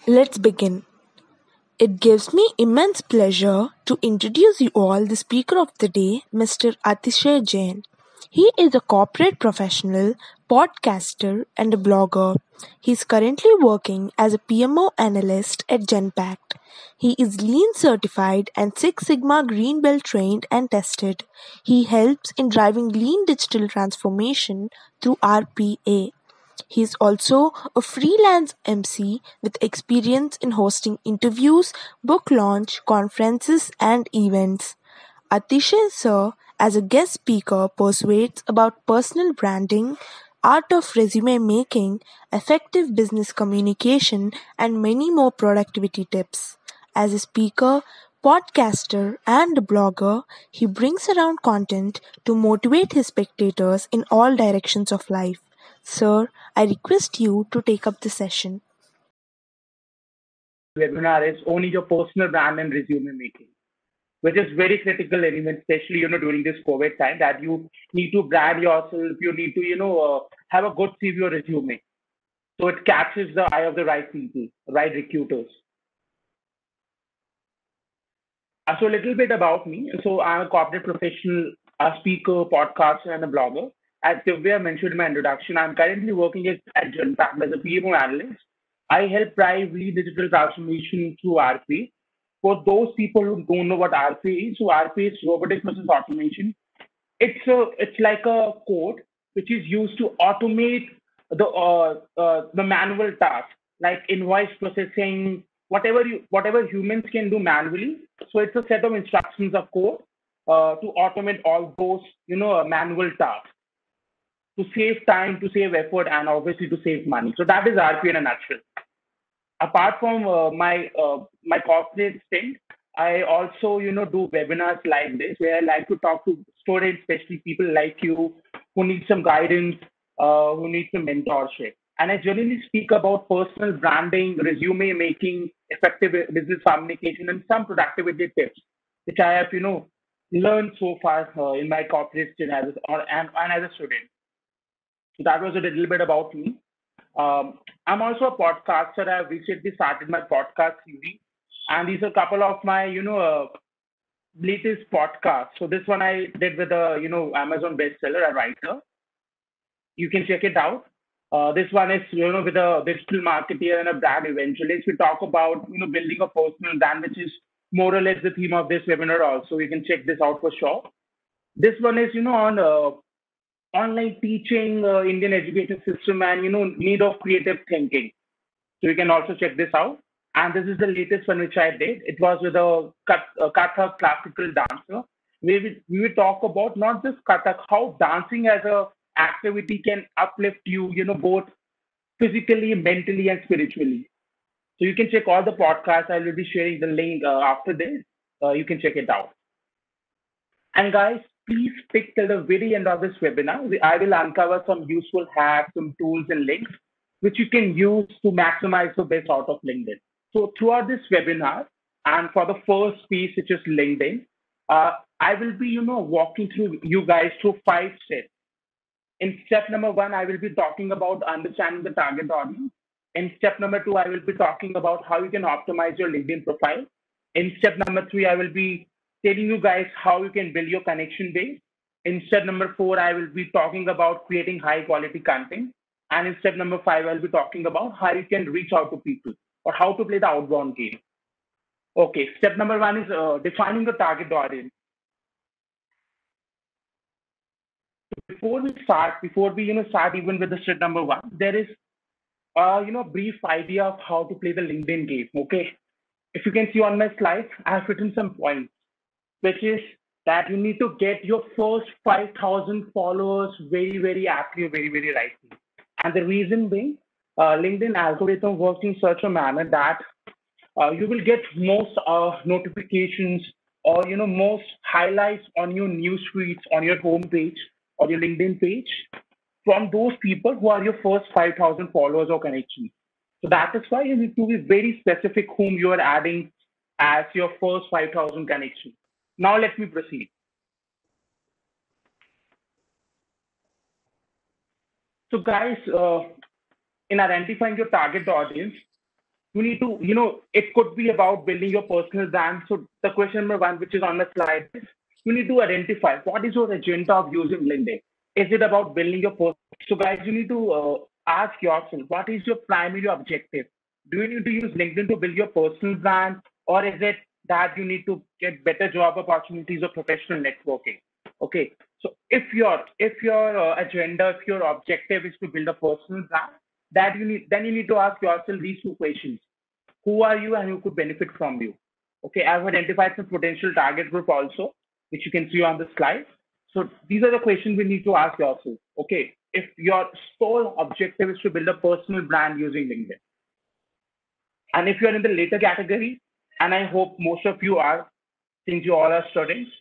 Let's begin. It gives me immense pleasure to introduce you all the speaker of the day, Mr. Atisha Jain. He is a corporate professional, podcaster, and a blogger. He is currently working as a PMO analyst at Genpact. He is Lean certified and Six Sigma Green Belt trained and tested. He helps in driving lean digital transformation through RPA. He is also a freelance MC with experience in hosting interviews, book launch, conferences, and events. Atisha Sir, as a guest speaker, persuades about personal branding, art of resume making, effective business communication, and many more productivity tips. As a speaker, podcaster, and blogger, he brings around content to motivate his spectators in all directions of life. Sir, I request you to take up the session. Webinar is only your personal brand and resume making, which is very critical, and even especially during this COVID time, that you need to brand yourself. You need to have a good CV or resume, so it catches the eye of the right people, right recruiters. So a little bit about me. So I'm a corporate professional, a speaker, podcaster, and a blogger. As Divya mentioned in my introduction, I'm currently working at Genpact as a PMO analyst. I help drive lead digital transformation through RPA. For those people who don't know what RPA is, so RPA is robotic process automation. It's like a code which is used to automate the manual tasks like invoice processing, whatever humans can do manually. So it's a set of instructions of code to automate all those manual tasks, to save time, to save effort, and obviously to save money. So that is RPA in a nutshell. Apart from my corporate stint, I also do webinars like this where I like to talk to students, especially people like you who need some guidance, who need some mentorship. And I generally speak about personal branding, resume making, effective business communication, and some productivity tips, which I have learned so far in my corporate stint and as a student. So that was a little bit about me. I'm also a podcaster. I've recently started my podcast series, and these are a couple of my, latest podcasts. So this one I did with a, Amazon bestseller, a writer. You can check it out. This one is, with a digital marketer and a brand evangelist. We talk about, building a personal brand, which is more or less the theme of this webinar also. You can check this out for sure. This one is, on online teaching, Indian education system, and need of creative thinking. So you can also check this out. And this is the latest one which I did. It was with a Kathak classical dancer. We will talk about not just Kathak, how dancing as a activity can uplift you, both physically, mentally, and spiritually. So you can check all the podcasts. I will be sharing the link after this. You can check it out. And guys, please stick till the very end of this webinar. I will uncover some useful hacks, some tools and links which you can use to maximize the best out of LinkedIn. So throughout this webinar, and for the first piece, which is LinkedIn, I will be, walking through you guys through 5 steps. In step number one, I will be talking about understanding the target audience. In step number two, I will be talking about how you can optimize your LinkedIn profile. In step number three, I will be telling you guys how you can build your connection base. In step number four, I will be talking about creating high quality content. And in step number five, I'll be talking about how you can reach out to people or how to play the outbound game. Okay, step number one is defining the target audience. Before we start even with the step number one, there is brief idea of how to play the LinkedIn game. Okay, if you can see on my slide, I have written some points, which is that you need to get your first 5,000 followers very, very active, very, very rightly. And the reason being, LinkedIn algorithm works in such a manner that you will get most notifications or most highlights on your news feeds, on your homepage or your LinkedIn page from those people who are your first 5,000 followers or connections. So that is why you need to be very specific whom you are adding as your first 5,000 connections. Now let me proceed. So guys, in identifying your target audience, You need to, it could be about building your personal brand. So the question number one, which is on the slide, is you need to identify what is your agenda of using LinkedIn. Is it about building your personal? So guys, you need to ask yourself, what is your primary objective? Do you need to use LinkedIn to build your personal brand, or is it that you need to get better job opportunities or professional networking? Okay, so if your agenda, if your objective is to build a personal brand, then you need to ask yourself these two questions: who are you and who could benefit from you? Okay, I've identified some potential target group also, which you can see on the slide. So these are the questions we need to ask yourself. Okay, if your sole objective is to build a personal brand using LinkedIn, and if you're in the later category, and I hope most of you are, since you all are students,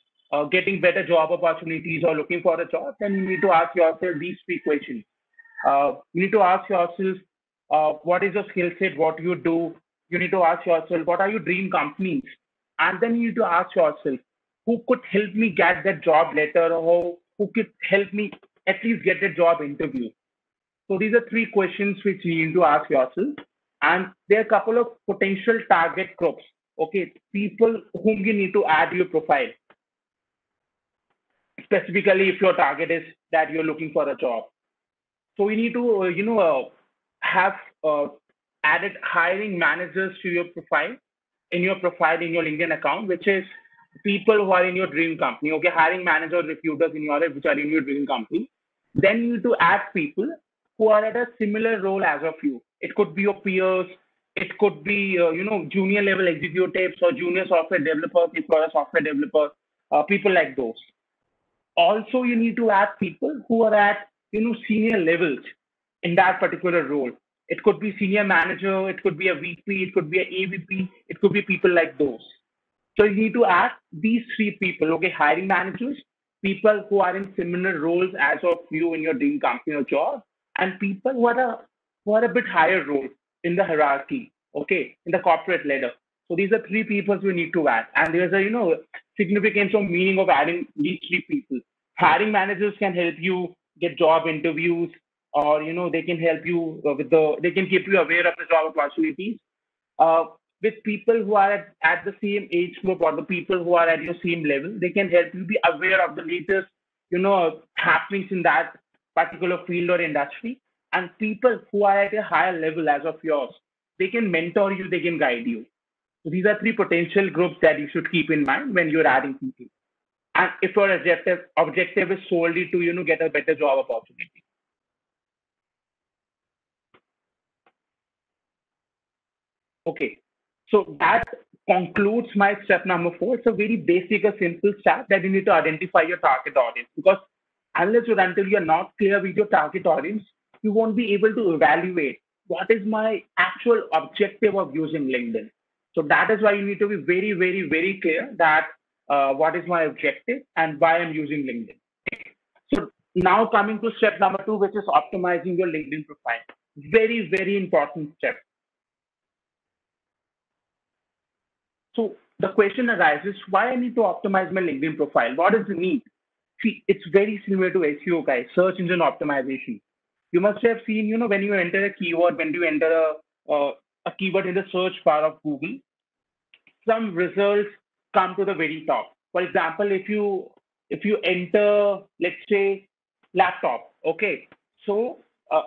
getting better job opportunities or looking for a job, then you need to ask yourself these three questions. You need to ask yourself, what is your skill set, what you do. You need to ask yourself, what are your dream companies? And then you need to ask yourself, who could help me get that job letter, or who could help me at least get a job interview? So these are three questions which you need to ask yourself. And there are a couple of potential target groups. Okay, people whom you need to add to your profile, specifically if your target is that you're looking for a job. So we need to, have added hiring managers to your profile, in your LinkedIn account, which is people who are in your dream company. Okay, hiring manager, recruiters in your which are in your dream company. Then you need to add people who are at a similar role as of you. It could be your peers. It could be, junior level executives or junior software developers if you're a software developer, people like those. Also, you need to add people who are at, senior levels in that particular role. It could be senior manager, it could be a VP, it could be a AVP, it could be people like those. So you need to add these three people, okay, hiring managers, people who are in similar roles as of you in your dream company or job, and people who are a bit higher role in the hierarchy, okay, in the corporate ladder. So these are three people we need to add. And there's a significance or meaning of adding these three people. Hiring managers can help you get job interviews, or they can help you they can keep you aware of the job opportunities. uh, with people who are at the same age group, or the people who are at your same level, they can help you be aware of the latest, happenings in that particular field or industry. And people who are at a higher level as of yours, they can mentor you, they can guide you. So these are three potential groups that you should keep in mind when you're adding people. And if your objective is solely to get a better job opportunity. Okay. So that concludes my step number four. It's a very basic, a simple step that you need to identify your target audience, because unless or until you're not clear with your target audience, you won't be able to evaluate what is my actual objective of using LinkedIn. So that is why you need to be very, very, very clear that what is my objective and why I'm using LinkedIn. So now coming to step number two, which is optimizing your LinkedIn profile. Very, very important step. So the question arises, why I need to optimize my LinkedIn profile? What is the need? See, it's very similar to SEO, guys, search engine optimization. You must have seen, when you enter a keyword, when you enter a keyword in the search bar of Google, some results come to the very top. For example, if you enter, let's say, laptop, okay, so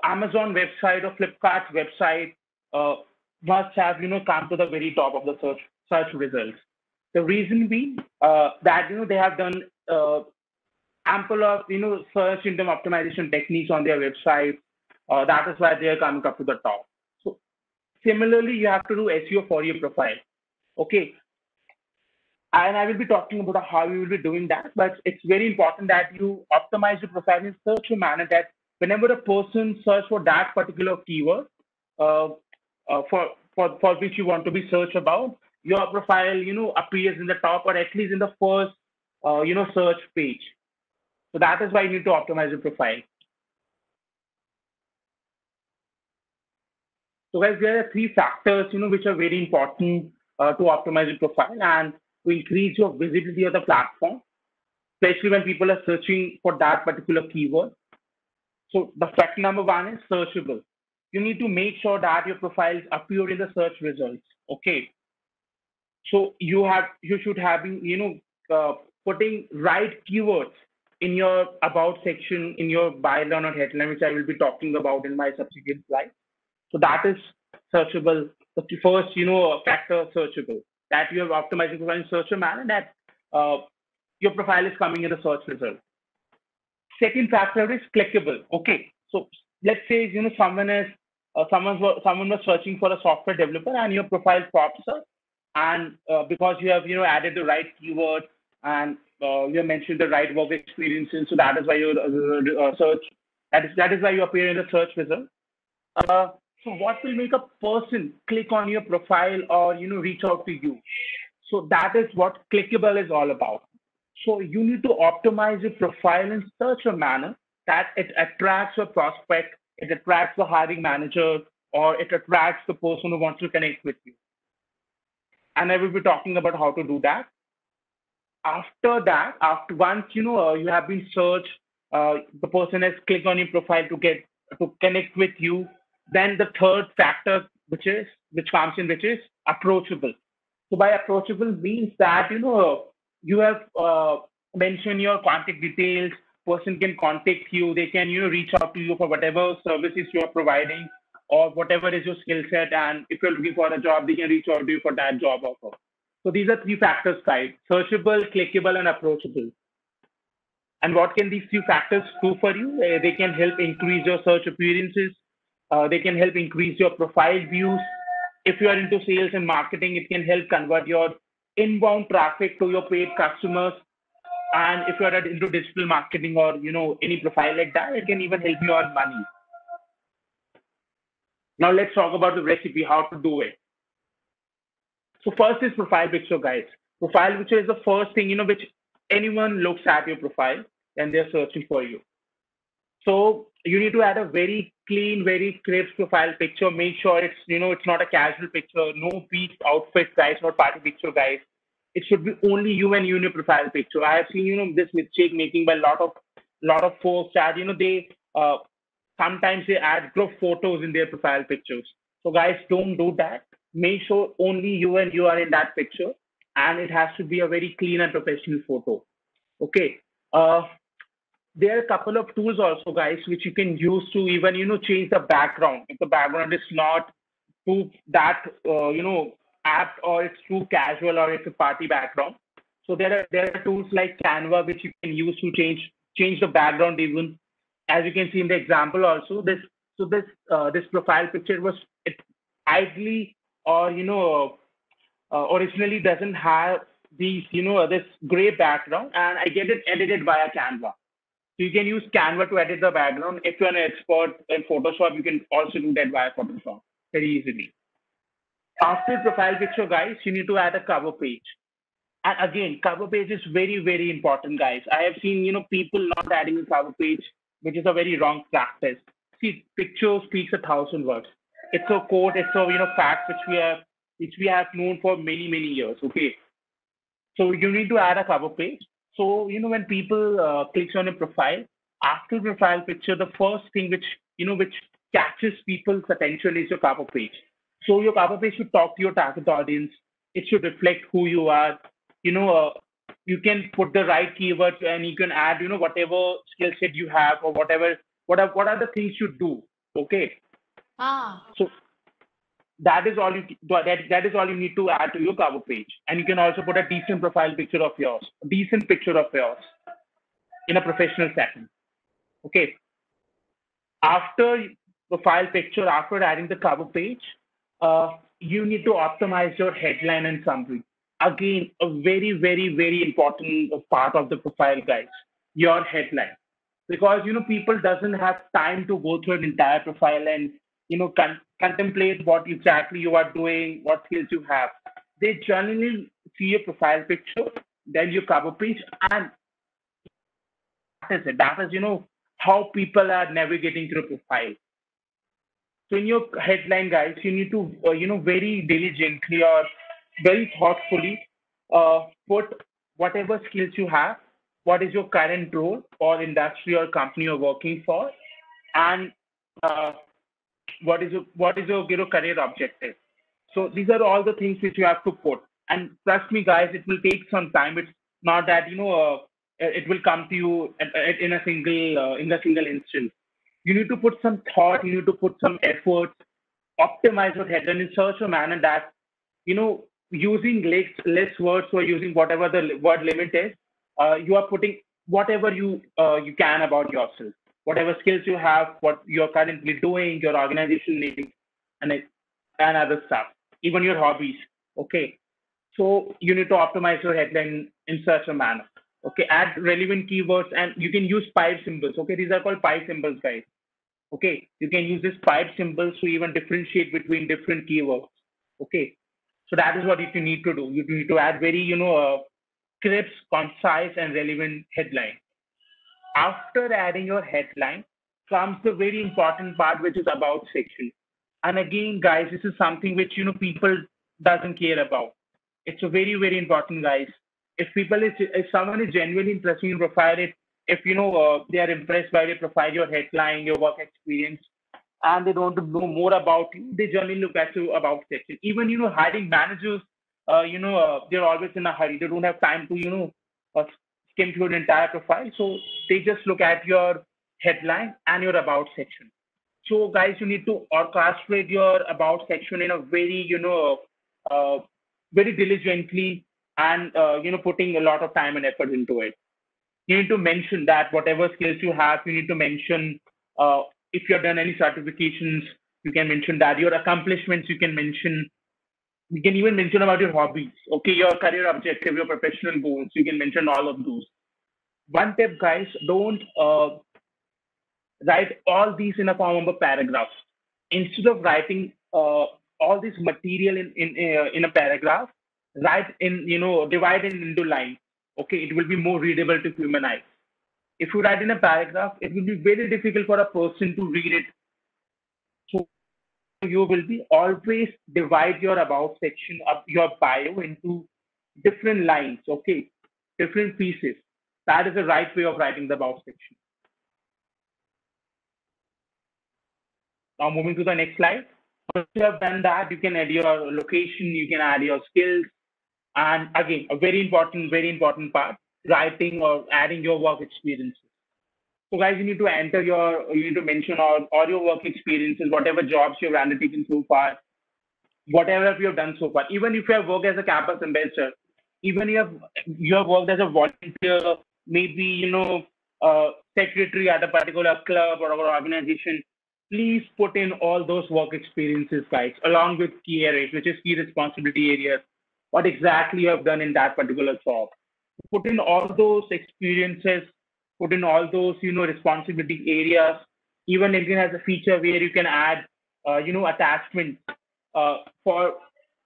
Amazon website or Flipkart's website uh, must have come to the very top of the search results. The reason being that they have done ample of search engine optimization techniques on their website. That is why they are coming up to the top. So similarly, you have to do SEO for your profile. Okay, and I will be talking about how you will be doing that. But it's very important that you optimize your profile in such a manner that whenever a person search for that particular keyword, uh, for which you want to be searched about, your profile appears in the top, or at least in the first search page. So that is why you need to optimize your profile. So guys, there are three factors which are very important to optimize your profile and to increase your visibility of the platform, especially when people are searching for that particular keyword. So the fact number one is searchable. you need to make sure that your profiles appear in the search results. Okay, so you should have been putting right keywords in your about section, in your byline or headline, which I will be talking about in my subsequent slides. So that is searchable. The first factor searchable, that you have optimized your profile in such a manner that your profile is coming in the search result. Second factor is clickable. Okay, so let's say someone was searching for a software developer and your profile pops up, and because you have added the right keyword and you have mentioned the right work experiences, so that is why your search that is why you appear in the search result. Uh, so what will make a person click on your profile or reach out to you? So that is what clickable is all about. So you need to optimize your profile in such a manner that it attracts a prospect, it attracts the hiring manager, or it attracts the person who wants to connect with you. And I will be talking about how to do that. After that, after once you have been searched, the person has clicked on your profile to connect with you. Then the third factor, which comes in, which is approachable. So by approachable means that you have mentioned your contact details. Person can contact you. They can reach out to you for whatever services you are providing or whatever is your skill set. And if you're looking for a job, they can reach out to you for that job offer. So these are three factors, guys: searchable, clickable, and approachable. And what can these few factors do for you? They can help increase your search appearances. They can help increase your profile views. If you are into sales and marketing, it can help convert your inbound traffic to your paid customers. And if you are into digital marketing or any profile like that, it can even help you earn money. Now let's talk about the recipe, how to do it. So first is profile picture, guys. Profile picture is the first thing which anyone looks at your profile and they're searching for you. So you need to add a very clean, very crisp profile picture. Make sure it's not a casual picture, no beach outfit, guys, not party picture, guys. It should be only you and you in your profile picture. I have seen this mistake making by a lot of folks that they sometimes they add group photos in their profile pictures. So guys, don't do that. Make sure only you and you are in that picture, and it has to be a very clean and professional photo. Okay. There are a couple of tools also, guys, which you can use to even change the background if the background is not too that apt, or it's too casual, or it's a party background. So there are tools like Canva which you can use to change the background. Even as you can see in the example also, this profile picture was it ideally, or originally doesn't have these this gray background, and I get it edited via Canva. So you can use Canva to edit the background. If you're an expert in Photoshop, you can also do that via Photoshop very easily. After profile picture, guys, you need to add a cover page. And again, cover page is very, very important, guys. I have seen, people not adding a cover page, which is a very wrong practice. See, picture speaks 1,000 words. It's a quote, it's a, fact which we have known for many, many years. Okay. So you need to add a cover page. So, when people clicks on a profile, after profile picture, the first thing which catches people's attention is your cover page. So your cover page should talk to your target audience. It should reflect who you are. You can put the right keywords, and you can add, whatever skill set you have, or what are the things you do. Okay. So that is all you need to add to your cover page. And you can also put a decent profile picture of yours, a decent picture of yours in a professional setting. Okay. After profile picture, after adding the cover page, you need to optimize your headline and summary. Again, a very, very, very important part of the profile, guys, your headline. Because people doesn't have time to go through an entire profile and contemplate what exactly you are doing, what skills you have. They generally see your profile picture, then your cover page, and that is it. That is how people are navigating through profile. So in your headline, guys, you need to very diligently or very thoughtfully put whatever skills you have, what is your current role or industry or company you're working for, and what is your career objective. So these are all the things which you have to put. And trust me, guys, it will take some time. It's not that it will come to you in a single instance. You need to put some thought. You need to put some effort. Optimize your headline in such a manner that using less words or using whatever the word limit is, you are putting whatever you can about yourself, whatever skills you have, what you're currently doing, your organization needing, and and other stuff, even your hobbies. Okay, so you need to optimize your headline in such a manner. Okay, add relevant keywords, and you can use pipe symbols. Okay, these are called pipe symbols, guys. Okay, you can use these pipe symbols to even differentiate between different keywords. Okay, so that is what you need to do. You need to add very crisp, concise, and relevant headline. After adding your headline comes the very important part, which is about section. And again, guys, this is something which people doesn't care about. It's a very very important, guys. If someone is genuinely interested in your profile, if they are impressed by your profile, your headline, your work experience, and they want to know more about you, they generally look at you about section. Even hiring managers, they're always in a hurry. They don't have time to skim through the entire profile, so they just look at your headline and your about section. So guys, you need to orchestrate your about section in a very uh, very diligently, and putting a lot of time and effort into it. You need to mention that whatever skills you have, you need to mention, uh, if you have done any certifications, you can mention that. Your accomplishments, you can mention. You can even mention about your hobbies. Okay, your career objective, your professional goals, you can mention all of those. One tip, guys, don't write all these in a form of a paragraph. Instead of writing all this material in a paragraph, write in, divide it into lines. Okay, it will be more readable to human eyes. If you write in a paragraph, it will be very difficult for a person to read it. So you will be always divide your about section of your bio into different lines, okay, different pieces. That is the right way of writing the about section. Now moving to the next slide. Once you have done that, you can add your location, you can add your skills, and again, a very important part, writing or adding your work experiences. So guys, you need to mention all your work experiences, whatever jobs you've undertaken so far, whatever you have done so far. Even if you have worked as a campus ambassador, even you have worked as a volunteer, maybe secretary at a particular club or organization. Please put in all those work experiences, guys, along with key areas, which is key responsibility areas. What exactly you have done in that particular job. Put in all those experiences, put in all those responsibility areas. Even LinkedIn has a feature where you can add attachment for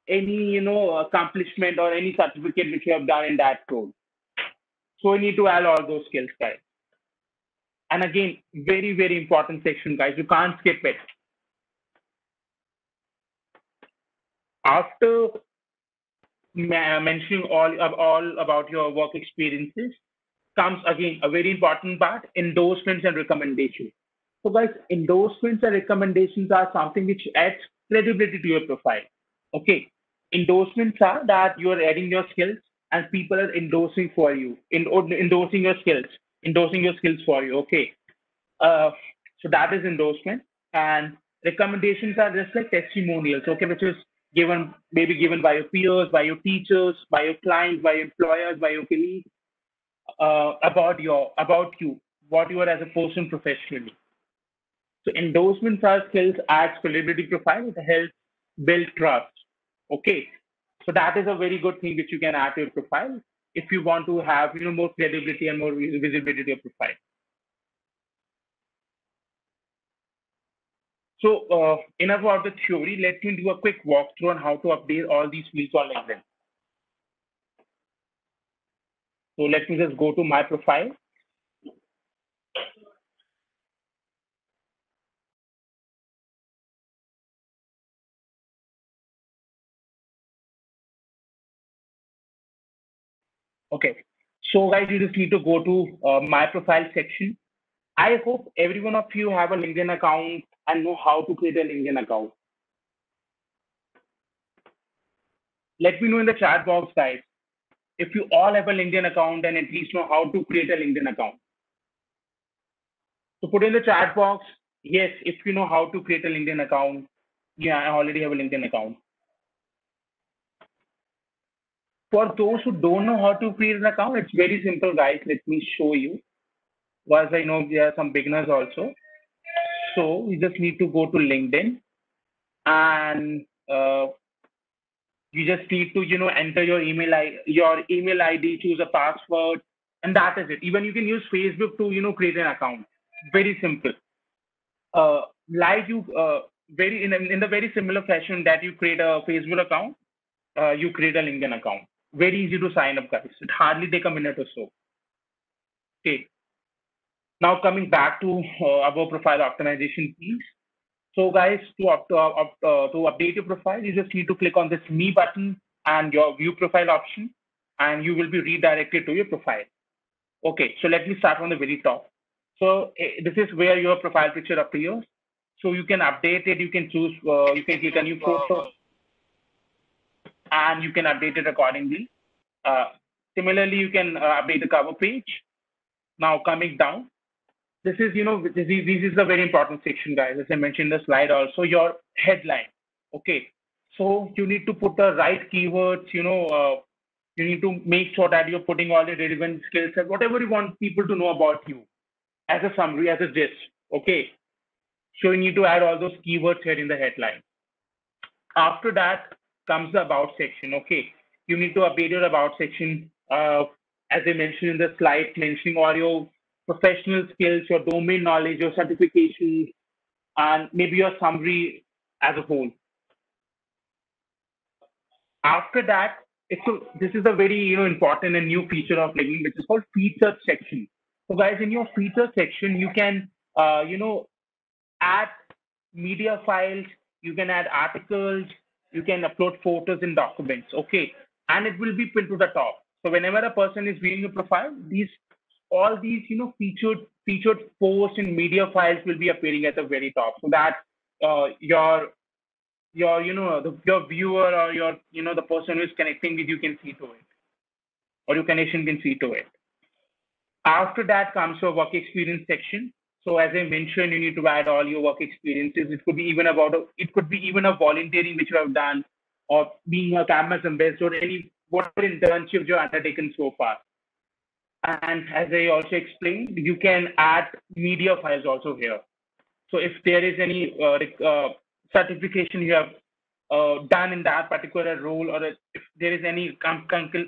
any accomplishment or any certificate which you have done in that role. So you need to add all those skills, guys. And again, very very important section, guys. You can't skip it. After mentioning all about your work experiences, comes again a very important part: endorsements and recommendations. So, guys, endorsements and recommendations are something which adds credibility to your profile. Okay, endorsements are that you are adding your skills and people are endorsing for you, endorsing your skills for you. Okay, uh, so that is endorsement, and recommendations are just like testimonials. Okay, which is given by your peers, by your teachers, by your clients, by your employers, by your colleagues, about you, what you are as a person professionally. So endorsements are skills adds credibility profile. It helps build trust. Okay. So that is a very good thing which you can add to your profile if you want to have more credibility and more visibility to your profile. So enough about the theory. Let me do a quick walkthrough on how to update all these fields on LinkedIn. So let me just go to my profile. Okay. So guys, you just need to go to my profile section. I hope every one of you have a LinkedIn account and know how to create a LinkedIn account? Let me know in the chat box, guys, if you all have a LinkedIn account and at least know how to create a LinkedIn account. So put in the chat box, yes, if you know how to create a LinkedIn account. Yeah, I already have a LinkedIn account. For those who don't know how to create an account, it's very simple, guys. Let me show you. Whilst I know there are some beginners also. So you just need to go to LinkedIn, and you just need to, enter your email ID, choose a password, and that is it. Even you can use Facebook to, create an account. Very simple. Like you, very in the very similar fashion that you create a Facebook account, you create a LinkedIn account. Very easy to sign up, guys. It hardly take a minute or so. Okay. Now coming back to our profile optimization piece. So guys, to update your profile, you just need to click on this Me button and your View Profile option, and you will be redirected to your profile. Okay, so let me start from the very top. So this is where your profile picture appears. So you can update it. You can choose. You can click a new photo, and you can update it accordingly. Uh, Similarly, you can update the cover page. Now coming down, this is, this is a very important section, guys. As I mentioned in the slide also, your headline. Okay. So you need to put the right keywords, you need to make sure that you're putting all the relevant skill set, whatever you want people to know about you as a summary, as a gist. Okay. So you need to add all those keywords here in the headline. After that comes the about section. Okay. You need to update your about section. As I mentioned in the slide, mentioning all your professional skills, your domain knowledge, your certifications, and maybe your summary as a whole. After that, this is a very important and new feature of LinkedIn, which is called featured section. So guys, in your featured section, you can add media files, you can add articles, you can upload photos and documents. Okay, and it will be pinned to the top. So whenever a person is viewing your profile, all these featured posts and media files will be appearing at the very top, so that your your viewer, or the person who is connecting with you can see to it, or your connection can see to it. After that comes your work experience section. So as I mentioned, you need to add all your work experiences. It could be even a volunteering which you have done, or being a campus ambassador, any whatever internships you have undertaken so far. And as I also explained, you can add media files also here. So if there is any certification you have done in that particular role, or if there is any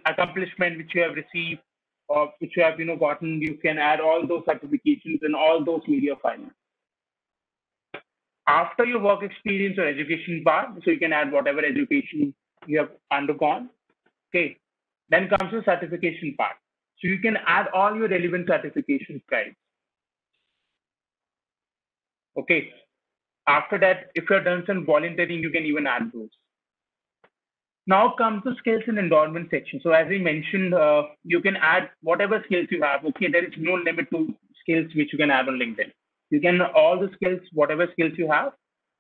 accomplishment which you have received, or which you have gotten, you can add all those certifications and all those media files. After your work experience or education part, so you can add whatever education you have undergone. Okay. Then comes the certification part. So you can add all your relevant certifications, guys. Okay. After that, if you've done some volunteering, you can even add those. Now comes the skills and endorsement section. So as I mentioned, you can add whatever skills you have. Okay, there is no limit to skills which you can add on LinkedIn. You can all the skills, whatever skills you have,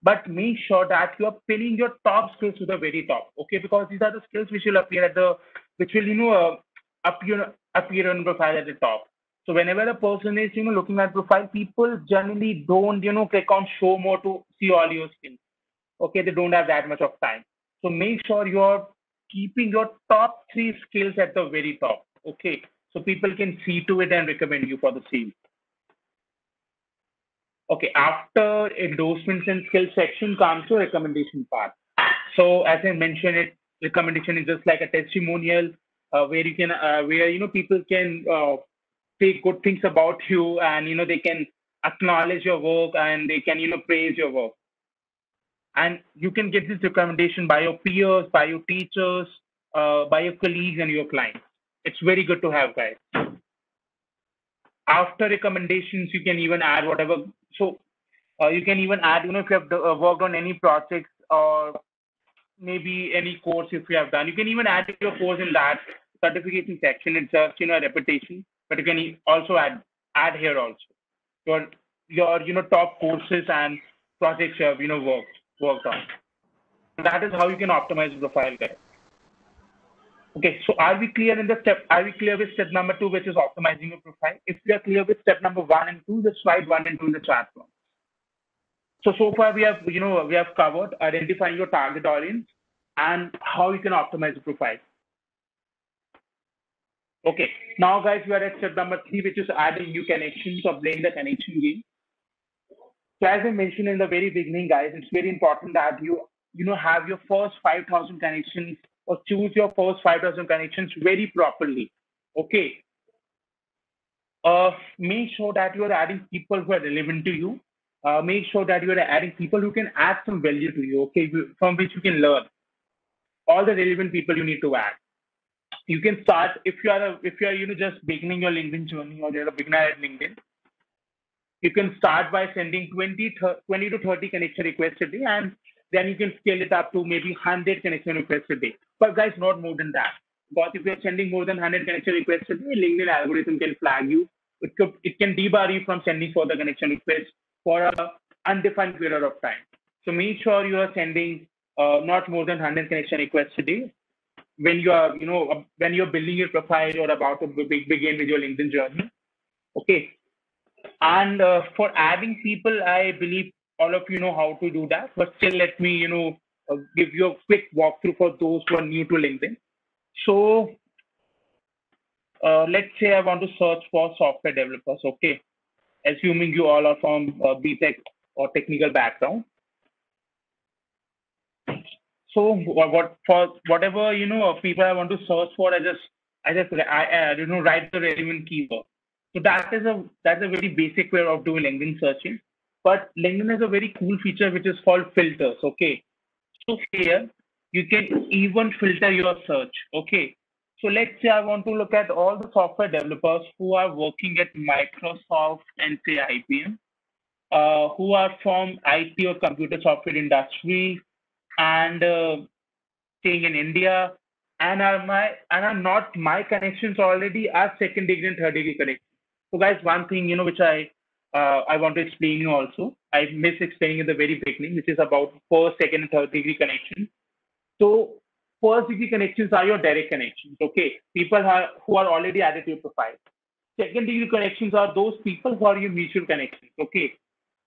but make sure that you are pinning your top skills to the very top. Okay, because these are the skills which will appear which will appear on profile at the top. So whenever a person is looking at profile, people generally don't click on show more to see all your skills. Okay, they don't have that much of time. So make sure you're keeping your top 3 skills at the very top. Okay, so people can see to it and recommend you for the same. Okay, after endorsements and skills section comes the recommendation part. So as I mentioned, recommendation is just like a testimonial, where you can where people can say good things about you, and they can acknowledge your work, and they can praise your work. And you can get this recommendation by your peers, by your teachers, by your colleagues and your clients. It's very good to have, guys. After recommendations, you can even add whatever. So you can even add, if you have worked on any projects, or maybe any course if you have done, you can even add your course in that certification section. It's just a reputation, but you can also add here also your top courses and projects you have worked on. That is how you can optimize the profile, guys. Okay, so are we clear with step number 2, which is optimizing your profile? If we are clear with step number 1 and 2, just write 1 and 2 in the chat box. So far we have covered identifying your target audience and how you can optimize the profile. Okay, now guys, we are at step number 3, which is adding new connections or playing the connection game. So as I mentioned in the very beginning, guys, it's very important that you have your first 5,000 connections or choose your first 5,000 connections very properly. Okay. Make sure that you are adding people who are relevant to you. Make sure that you are adding people who can add some value to you. Okay, from which you can learn. All the relevant people you need to add. You can start if you are just beginning your LinkedIn journey or you're a beginner at LinkedIn. You can start by sending 20 to 30 connection requests a day, and then you can scale it up to maybe 100 connection requests a day. But guys, not more than that. Because if you're sending more than 100 connection requests a day, LinkedIn algorithm can flag you. It can debar you from sending further connection requests for an undefined period of time. So make sure you are sending not more than 100 connection requests a day when you are, when you're building your profile or about to begin with your LinkedIn journey. Okay. And for adding people, I believe all of you know how to do that. But still, let me, give you a quick walkthrough for those who are new to LinkedIn. So let's say I want to search for software developers. Okay, assuming you all are from BTech or technical background. So whatever people I want to search for, I write the relevant keyword. So that's a very basic way of doing LinkedIn searching. But LinkedIn has a very cool feature which is called filters. Okay, so here you can even filter your search. Okay, so let's say I want to look at all the software developers who are working at Microsoft and say IBM, who are from IT or computer software industry and staying in India, and are not my connections already, are second degree and third degree connections. So guys, one thing which I want to explain you also. I missed explaining in the very beginning, which is about first, second, and third degree connections. So first degree connections are your direct connections. Okay, people who are already added to your profile. Second degree connections are those people who are your mutual connections. Okay,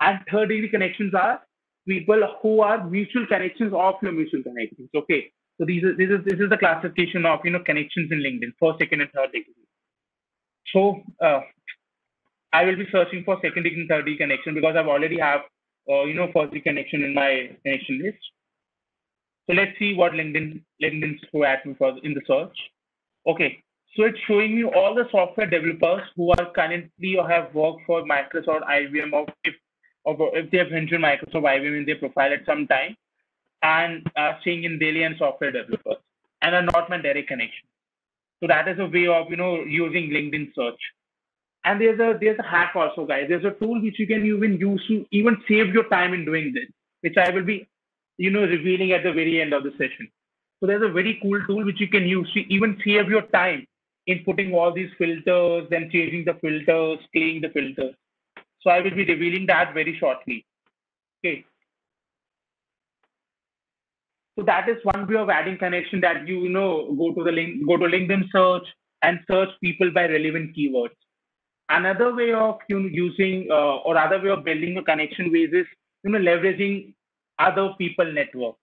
and third degree connections are people who are mutual connections of your mutual connections. Okay, so this is the classification of connections in LinkedIn, first, second, and third degree. So I will be searching for second degree and third degree connection because I've already have first degree connection in my connection list. So let's see what LinkedIn's throw at me for in the search. Okay, so it's showing me all the software developers who are currently or have worked for Microsoft, IBM, or if they have mentioned Microsoft, IBM in their profile at some time, and staying in Delhi and software developers, and are not my direct connection. So that is a way of using LinkedIn search. And there's a hack also, guys. There's a tool which you can even use to even save your time in doing this, which I will be revealing at the very end of the session. So there's a very cool tool which you can use to even save your time in putting all these filters, then changing the filters, cleaning the filters. So I will be revealing that very shortly. Okay. So that is one way of adding connection, that go to LinkedIn search and search people by relevant keywords. Another way of using or other way of building a connection base is leveraging other people network.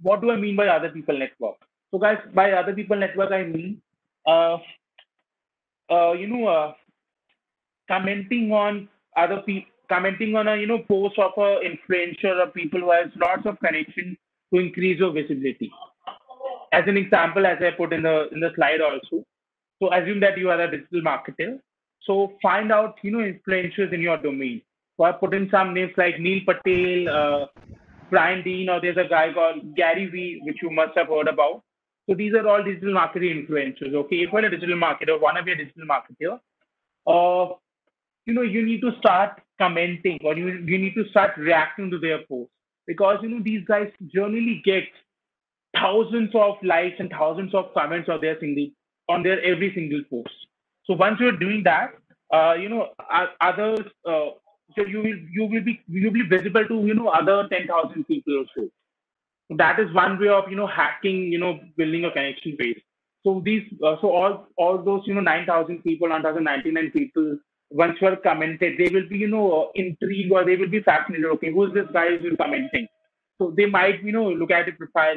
What do I mean by other people network? So guys, by other people network I mean commenting on other people, commenting on a post of a influencer or people who has lots of connection to increase your visibility. As an example, as I put in the slide also. So assume that you are a digital marketer. So find out influencers in your domain. So I put in some names like Neil Patel, Brian Dean, or there's a guy called Gary Vee, which you must have heard about. So these are all digital marketing influencers. Okay, if you're a digital marketer, one of your digital marketer, you need to start commenting, or you need to start reacting to their posts, because these guys generally get thousands of likes and thousands of comments on their every single post. So once you're doing that, others So you will be visible to other 10,000 people or so. So that is one way of hacking, building a connection base. So all those 9,000 people, 1,099 people, once you are commented, they will be intrigued, or they will be fascinated. Okay, who's this guy who's commenting? So they might look at your profile.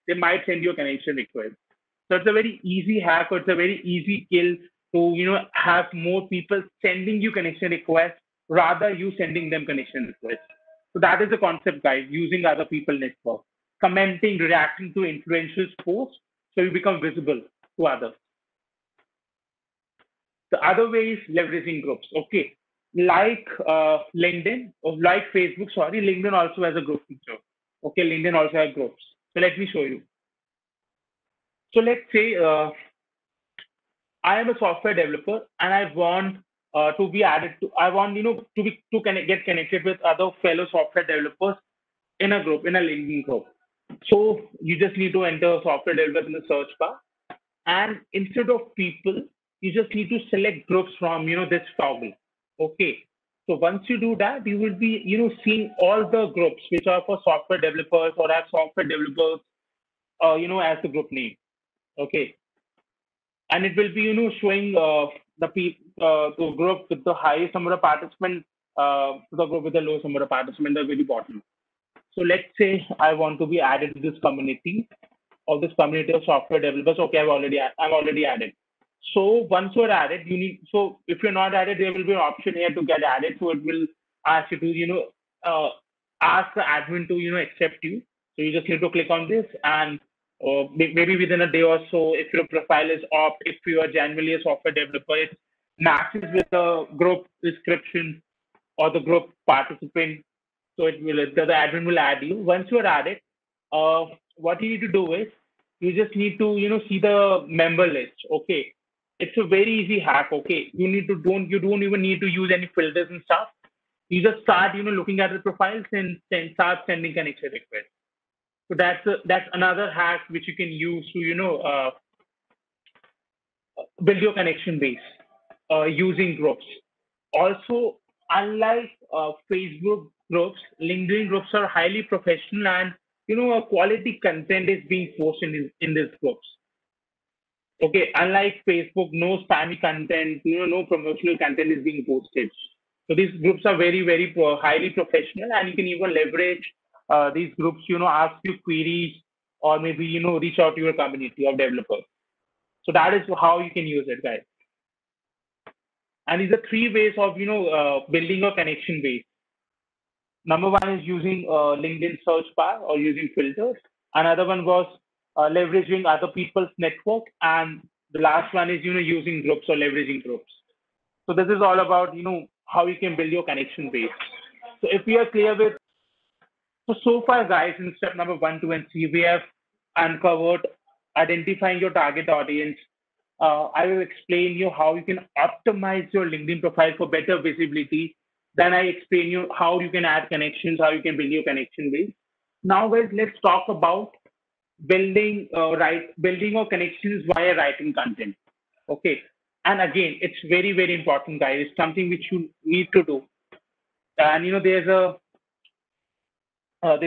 They might send you a connection request. So it's a very easy hack, or it's a very easy kill to have more people sending you connection requests rather you sending them connection requests. So that is the concept, guys. Using other people network, commenting, reacting to influential posts, so you become visible to others. The other way is leveraging groups. Okay, like LinkedIn or like Facebook. Sorry, LinkedIn also has a group feature. Okay, LinkedIn also has groups. So let me show you. So let's say I am a software developer and I want to be added to. I want get connected with other fellow software developers in a group, in a LinkedIn group. So you just need to enter software developers in the search bar, and instead of people, you just need to select groups from this toggle. Okay. So once you do that, you will be seeing all the groups which are for software developers or have software developers as the group name. Okay, and it will be showing the group with the highest number of participants to the group with the lowest number of participants at the very bottom. So let's say I want to be added to this community, of this community of software developers. Okay, I'm already added. So once you're added, so if you're not added, there will be an option here to get added. So it will ask you to ask the admin to accept you. So you just need to click on this, and maybe within a day or so, if your profile is off, if you are genuinely a software developer, it matches with the group description or the group participant. So the admin will add you. Once you are added, what you need to do is you just need to see the member list. Okay, it's a very easy hack. Okay, you don't even need to use any filters and stuff. You just start looking at the profiles and start sending connection requests. So that's another hack which you can use to build your connection base using groups. Also, unlike Facebook groups, LinkedIn groups are highly professional, and a quality content is being posted in these groups. Okay, unlike Facebook, no spammy content, no promotional content is being posted. So these groups are very, very highly professional, and you can even leverage these groups, ask you queries, or maybe, reach out to your community of developers. So that is how you can use it, guys. And these are three ways of, building a connection base. Number one is using LinkedIn search bar or using filters. Another one was leveraging other people's network, and the last one is using groups or leveraging groups. So this is all about how you can build your connection base. So if we are clear with so far, guys, in step number 1, 2, and 3, we have uncovered identifying your target audience. I will explain you how you can optimize your LinkedIn profile for better visibility. Then I explain you how you can add connections, how you can build your connection base. Now, guys, let's talk about building your connections via writing content. Okay, and again, it's very, very important, guys. It's something which you need to do. And there's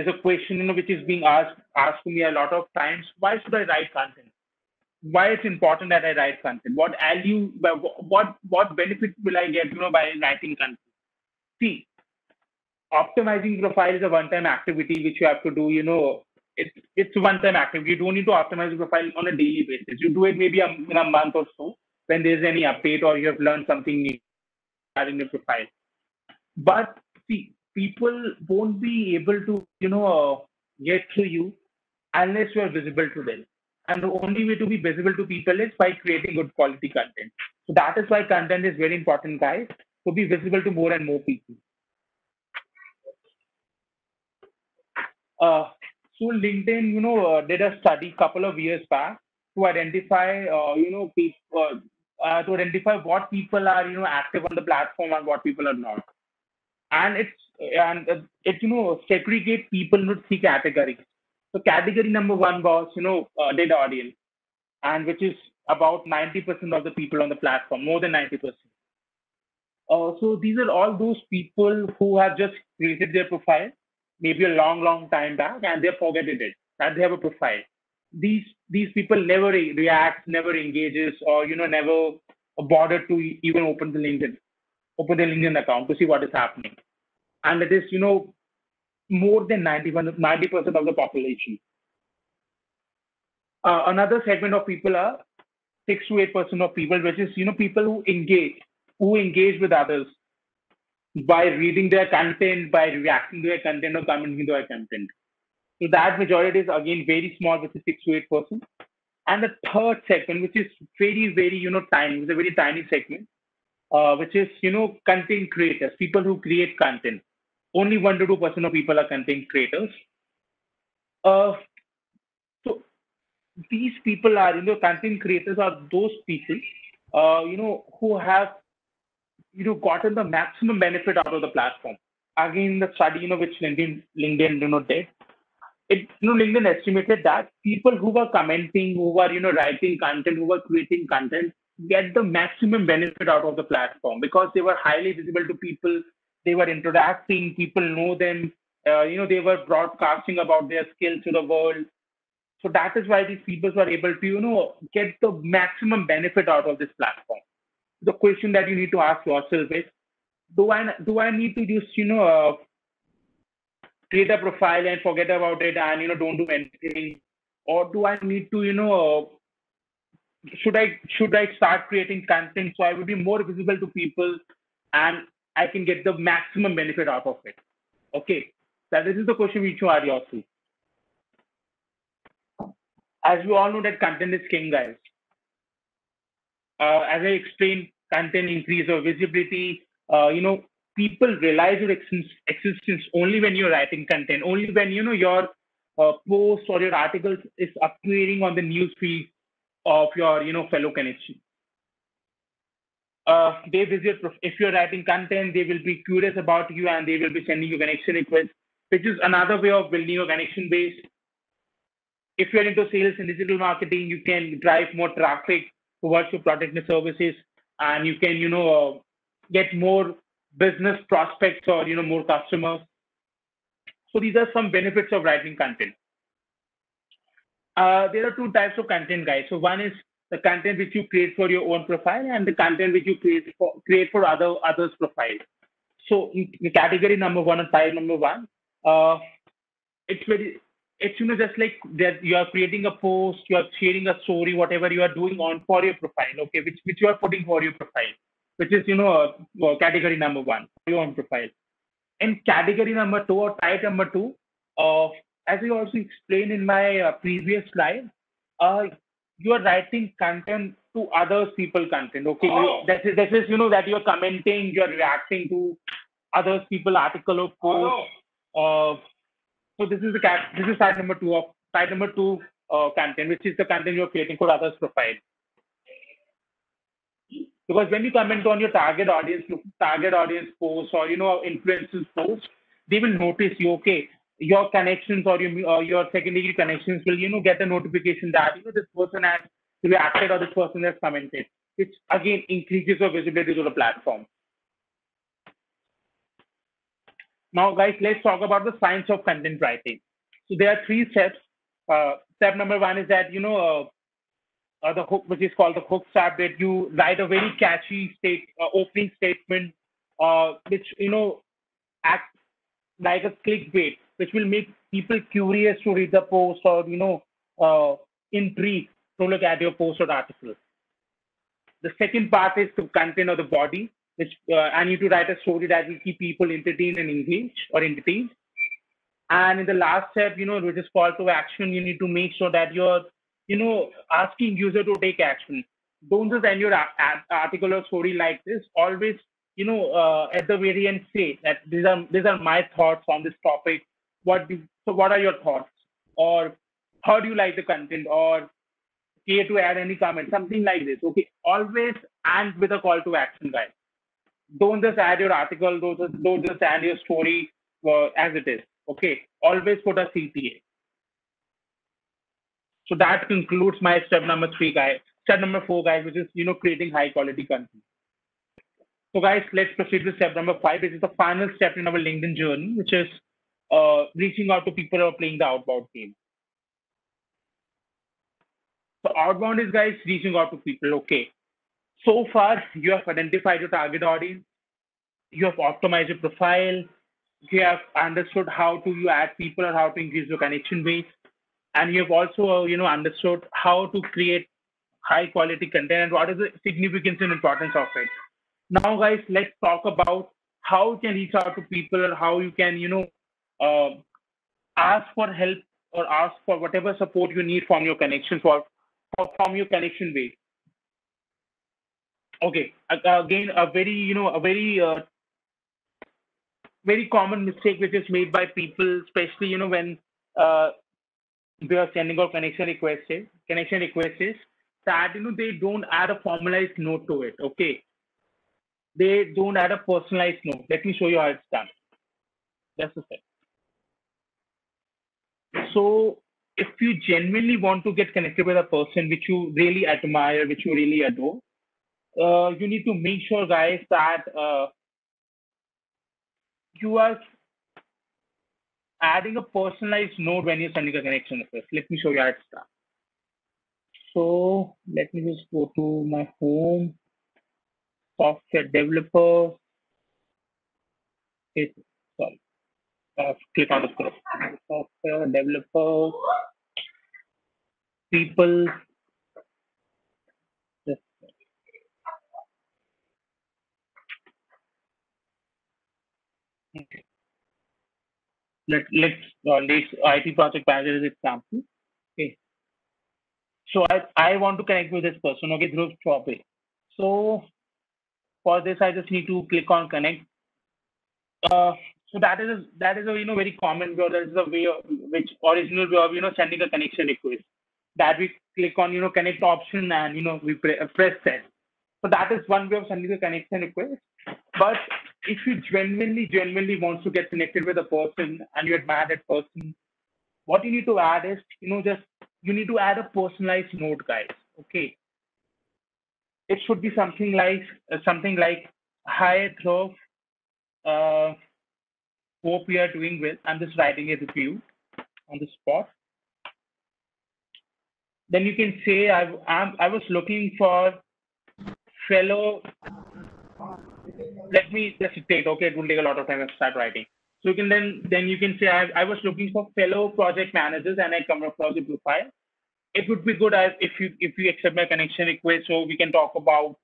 a question which is being asked to me a lot of times. Why should I write content? Why it's important that I write content? What value? What benefit will I get by writing content? See, optimizing profile is a one-time activity which you have to do. It's a one-time activity. You don't need to optimize the profile on a daily basis. You do it maybe in a month or so when there's any update or you have learned something new regarding your profile. But see, people won't be able to get to you unless you are visible to them. And the only way to be visible to people is by creating good quality content. So that is why content is very important, guys, to be visible to more and more people. Uh, so LinkedIn, did a study couple of years back to identify, to identify what people are, active on the platform and what people are not. And it segregate people into three categories. So category number one was dead audience, and which is about 90% of the people on the platform, more than 90%. So these are all those people who have just created their profile, maybe a long time back, and they've forgotten it that they have a profile. These people never react, never engages, or never bother to even open the LinkedIn account to see what is happening. And it is more than 90% of the population. Another segment of people are 6 to 8% of people, which is people who engage with others by reading their content, by reacting to their content, or commenting to their content. So that majority is again very small, which is 6 to 8%. And the third segment, which is very tiny, it's a very tiny segment, which is content creators, people who create content. Only 1 to 2% of people are content creators. Uh, so these people are content creators are those people who have gotten the maximum benefit out of the platform. Again, the study which LinkedIn did, it LinkedIn estimated that people who were commenting, who were writing content, who were creating content, get the maximum benefit out of the platform because they were highly visible to people. They were interacting, people know them. They were broadcasting about their skills to the world. So that is why these people were able to get the maximum benefit out of this platform. The question that you need to ask yourself is, do I need to just create a profile and forget about it and don't do anything, or do I need to should I start creating content so I will be more visible to people and I can get the maximum benefit out of it? Okay, so this is the question which you are yourself. As we all know that content is king, guys. As I explained, content increase or visibility. People realize your existence only when you're writing content, only when your post or your articles is appearing on the news feed of your fellow connections. They visit if you're writing content, they will be curious about you and they will be sending you connection requests, which is another way of building your connection base. If you're into sales and digital marketing, you can drive more traffic towards your product and services, and you can get more business prospects or more customers. So these are some benefits of writing content. There are two types of content, guys. So one is the content which you create for your own profile, and the content which you create for others' profile. So in category number one and file number one, it's very it's just like that you are creating a post, you are sharing a story, whatever you are doing on for your profile, okay, which you are putting for your profile, which is category number one, your own profile. In category number two or type number two, uh, as I also explained in my previous slide, uh, you are writing content to others people content. Okay, this is that you are commenting, you are reacting to others people article or post. Uh, so this is type number two content, which is the content you're creating for others' profile. Because when you comment on your target audience posts or influencers posts, they will notice you. Okay, your connections or your secondary connections will get a notification that this person has reacted or this person has commented, which again increases your visibility to the platform. Now, guys, let's talk about the science of content writing. So there are three steps. Step number one is that the hook, which is called the hook step, that you write a very catchy opening statement, which acts like a clickbait, which will make people curious to read the post or intrigued to look at your post or article. The second part is the content or the body, which I need to write a story that will keep people entertained and engaged or entertained. And in the last step, which is call to action, you need to make sure that you're, asking user to take action. Don't just end your article or story like this. Always, at the very end, say that these are my thoughts on this topic. What are your thoughts? Or how do you like the content? Or care to add any comment? Something like this. Okay. Always end with a call to action, guys. Don't just add your article. Don't just add your story as it is. Okay. Always put a CTA. So that concludes my step number three, guys. Step number four, guys, which is creating high quality content. So guys, let's proceed with step number 5. This is the final step in our LinkedIn journey, which is reaching out to people who are playing the outbound game. So outbound is, guys, reaching out to people. Okay. So far, you have identified your target audience. You have optimized your profile. You have understood how to you add people or how to increase your connection base. And you have also, understood how to create high quality content and what is the significance and importance of it. Now, guys, let's talk about how you can reach out to people or how you can, uh, ask for help or ask for whatever support you need from your connection from your connection base. Okay, again, a very common mistake which is made by people, especially when uh, we are sending out connection requests, that they don't add a formalized note to it. Okay, they don't add a personalized note. Let me show you how it's done. Just a sec. So if you genuinely want to get connected with a person which you really admire, which you really adore, you need to make sure, guys, that you are adding a personalized note when you're sending a connection request. Let me show you how it's done. So let me just go to my home, software developer. Sorry, click on the script. Software developer, people. Just, let's IT project manager is example. Okay. So I want to connect with this person. Okay, through Shopee. So for this, I just need to click on connect. Uh, so that is a very common way, or that is a way of, which original way of sending a connection request. That we click on connect option and we press send. So that is one way of sending a connection request. But if you genuinely wants to get connected with a person and you admire that person, what you need to add is just you need to add a personalized note, guys. Okay, it should be something like hi Dhruv, uh, hope you are doing well. I'm just writing a review on the spot. Then you can say I was looking for fellow. Let me just dictate. Okay, it will take a lot of time to start writing. So you can then you can say I was looking for fellow project managers and I come across your profile. It would be good if you accept my connection request so we can talk about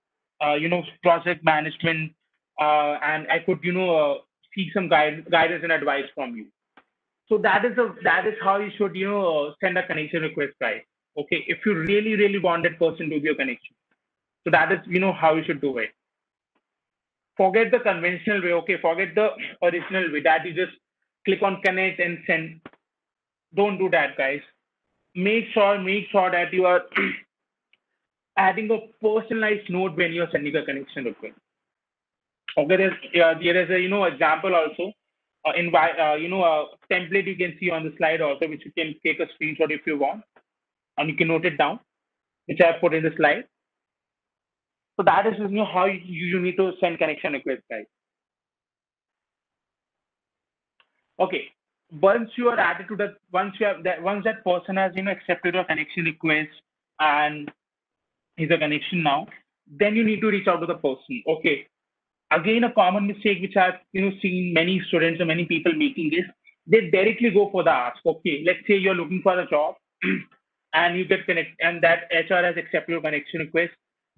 project management and I could seek some guidance and advice from you. So that is how you should send a connection request, guys. Okay, if you really want that person to be your connection, so that is how you should do it. Forget the conventional way. Okay, forget the original way that you just click on connect and send. Don't do that, guys. Make sure that you are adding a personalized note when you're sending a connection request. Okay, there is a example also a template you can see on the slide also, which you can take a screenshot if you want, and you can note it down, which I have put in the slide. So that is how you need to send connection requests, guys. Okay, once you are added to that, once that person has accepted your connection request and is a connection now, then you need to reach out to the person. Okay, again, a common mistake which I've seen many students or many people making is they directly go for the ask. Okay, let's say you're looking for a job and you get connect and that HR has accepted your connection request.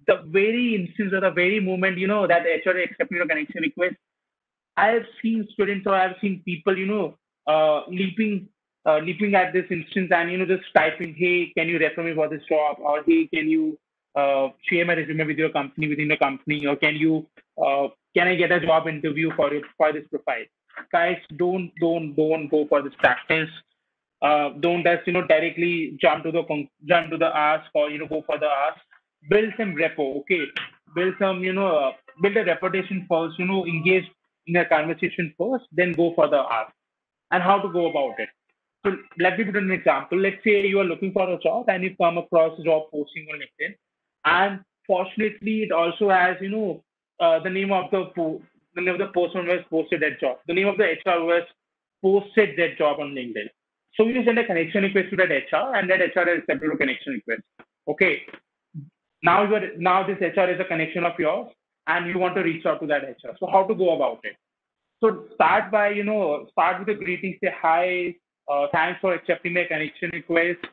The very instance or the very moment that HR accepted your connection request, I have seen students or I have seen people, leaping at this instance and just typing, "Hey, can you refer me for this job?" Or "Hey, can you share my resume with your company within the company?" Or can I get a job interview for this profile?" Guys, don't go for this practice. Don't just directly jump to the ask or go for the ask. Build some repo, okay? Build a reputation first. Engage in a conversation first, then go for the ask. And how to go about it. So let me put an example. Let's say you are looking for a job and you come across a job posting on LinkedIn, and fortunately, it also has the name of the name of the person who has posted that job, the name of the HR who has posted that job on LinkedIn. So you send a connection request to that HR, and that HR has accepted a connection request. Okay. Now this HR is a connection of yours, and you want to reach out to that HR. So how to go about it? So start with a greeting, say hi, thanks for accepting my connection request,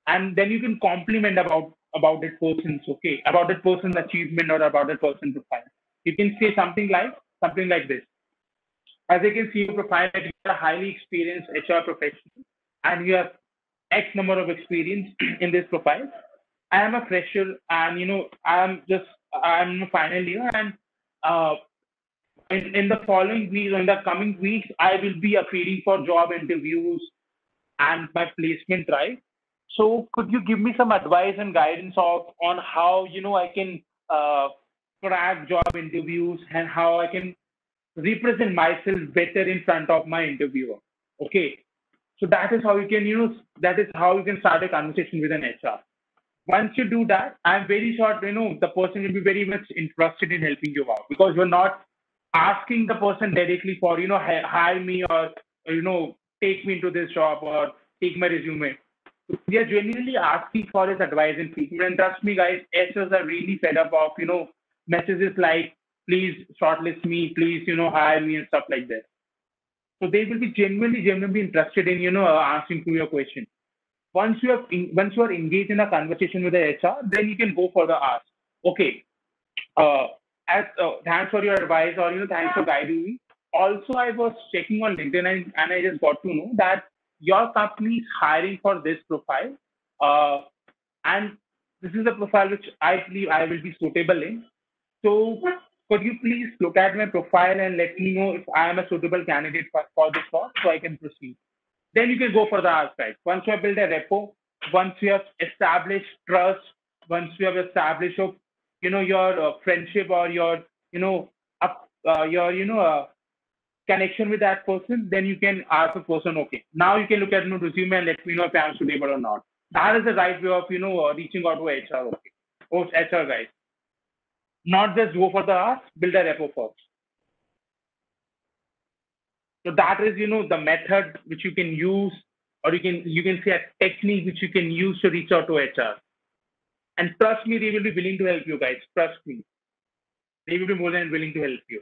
and then you can compliment about that person's about that person's achievement or about that person's profile. You can say something like this. As you can see your profile, that you are a highly experienced HR professional, and you have X number of experience in this profile. I am a fresher, and I'm in the final year, and uh, in the following weeks, in the coming weeks, I will be appearing for job interviews and my placement drive. So could you give me some advice and guidance on how I can uh, crack job interviews and how I can represent myself better in front of my interviewer? Okay, so that is how you can start a conversation with an HR. Once you do that, I'm very sure the person will be very much interested in helping you out, because you're not asking the person directly for hire me, or take me into this job, or take my resume. We are genuinely asking for his advice and treatment. And trust me, guys, HRs are really fed up of messages like, please shortlist me, please hire me, and stuff like that. So they will be genuinely interested in answering to your question. Once you are engaged in a conversation with the HR, then you can go for the ask. Okay, uh, thanks for your advice, or thanks for guiding me. Also, I was checking on LinkedIn, and I just got to know that your company is hiring for this profile, and this is the profile which I believe I will be suitable in. So could you please look at my profile and let me know if I am a suitable candidate for this job, so I can proceed? Then you can go for the ask type. Once you have built a repo, once you have established trust, once you have established your friendship, or your connection with that person, then you can ask the person. Okay, now you can look at resume and let me know if I'm suitable or not. That is the right way of reaching out to HR. Okay, or HR guys, not just go for the ask, build a repo first. So that is, the method which you can use, or you can say a technique which you can use to reach out to HR. And trust me, they will be willing to help you guys. Trust me, they will be more than willing to help you.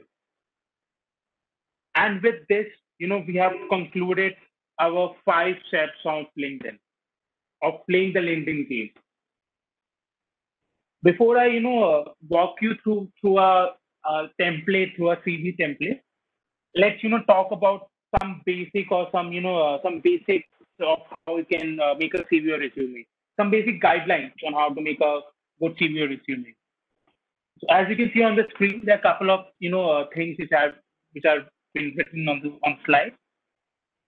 And with this, we have concluded our 5 steps of LinkedIn, of playing the LinkedIn game. Before I, walk you through a template, through a CV template, let's talk about some basic, or some basics of how you can make a CV or resume, some basic guidelines on how to make a good CV or resume. So as you can see on the screen, there are a couple of things which are been written on slide.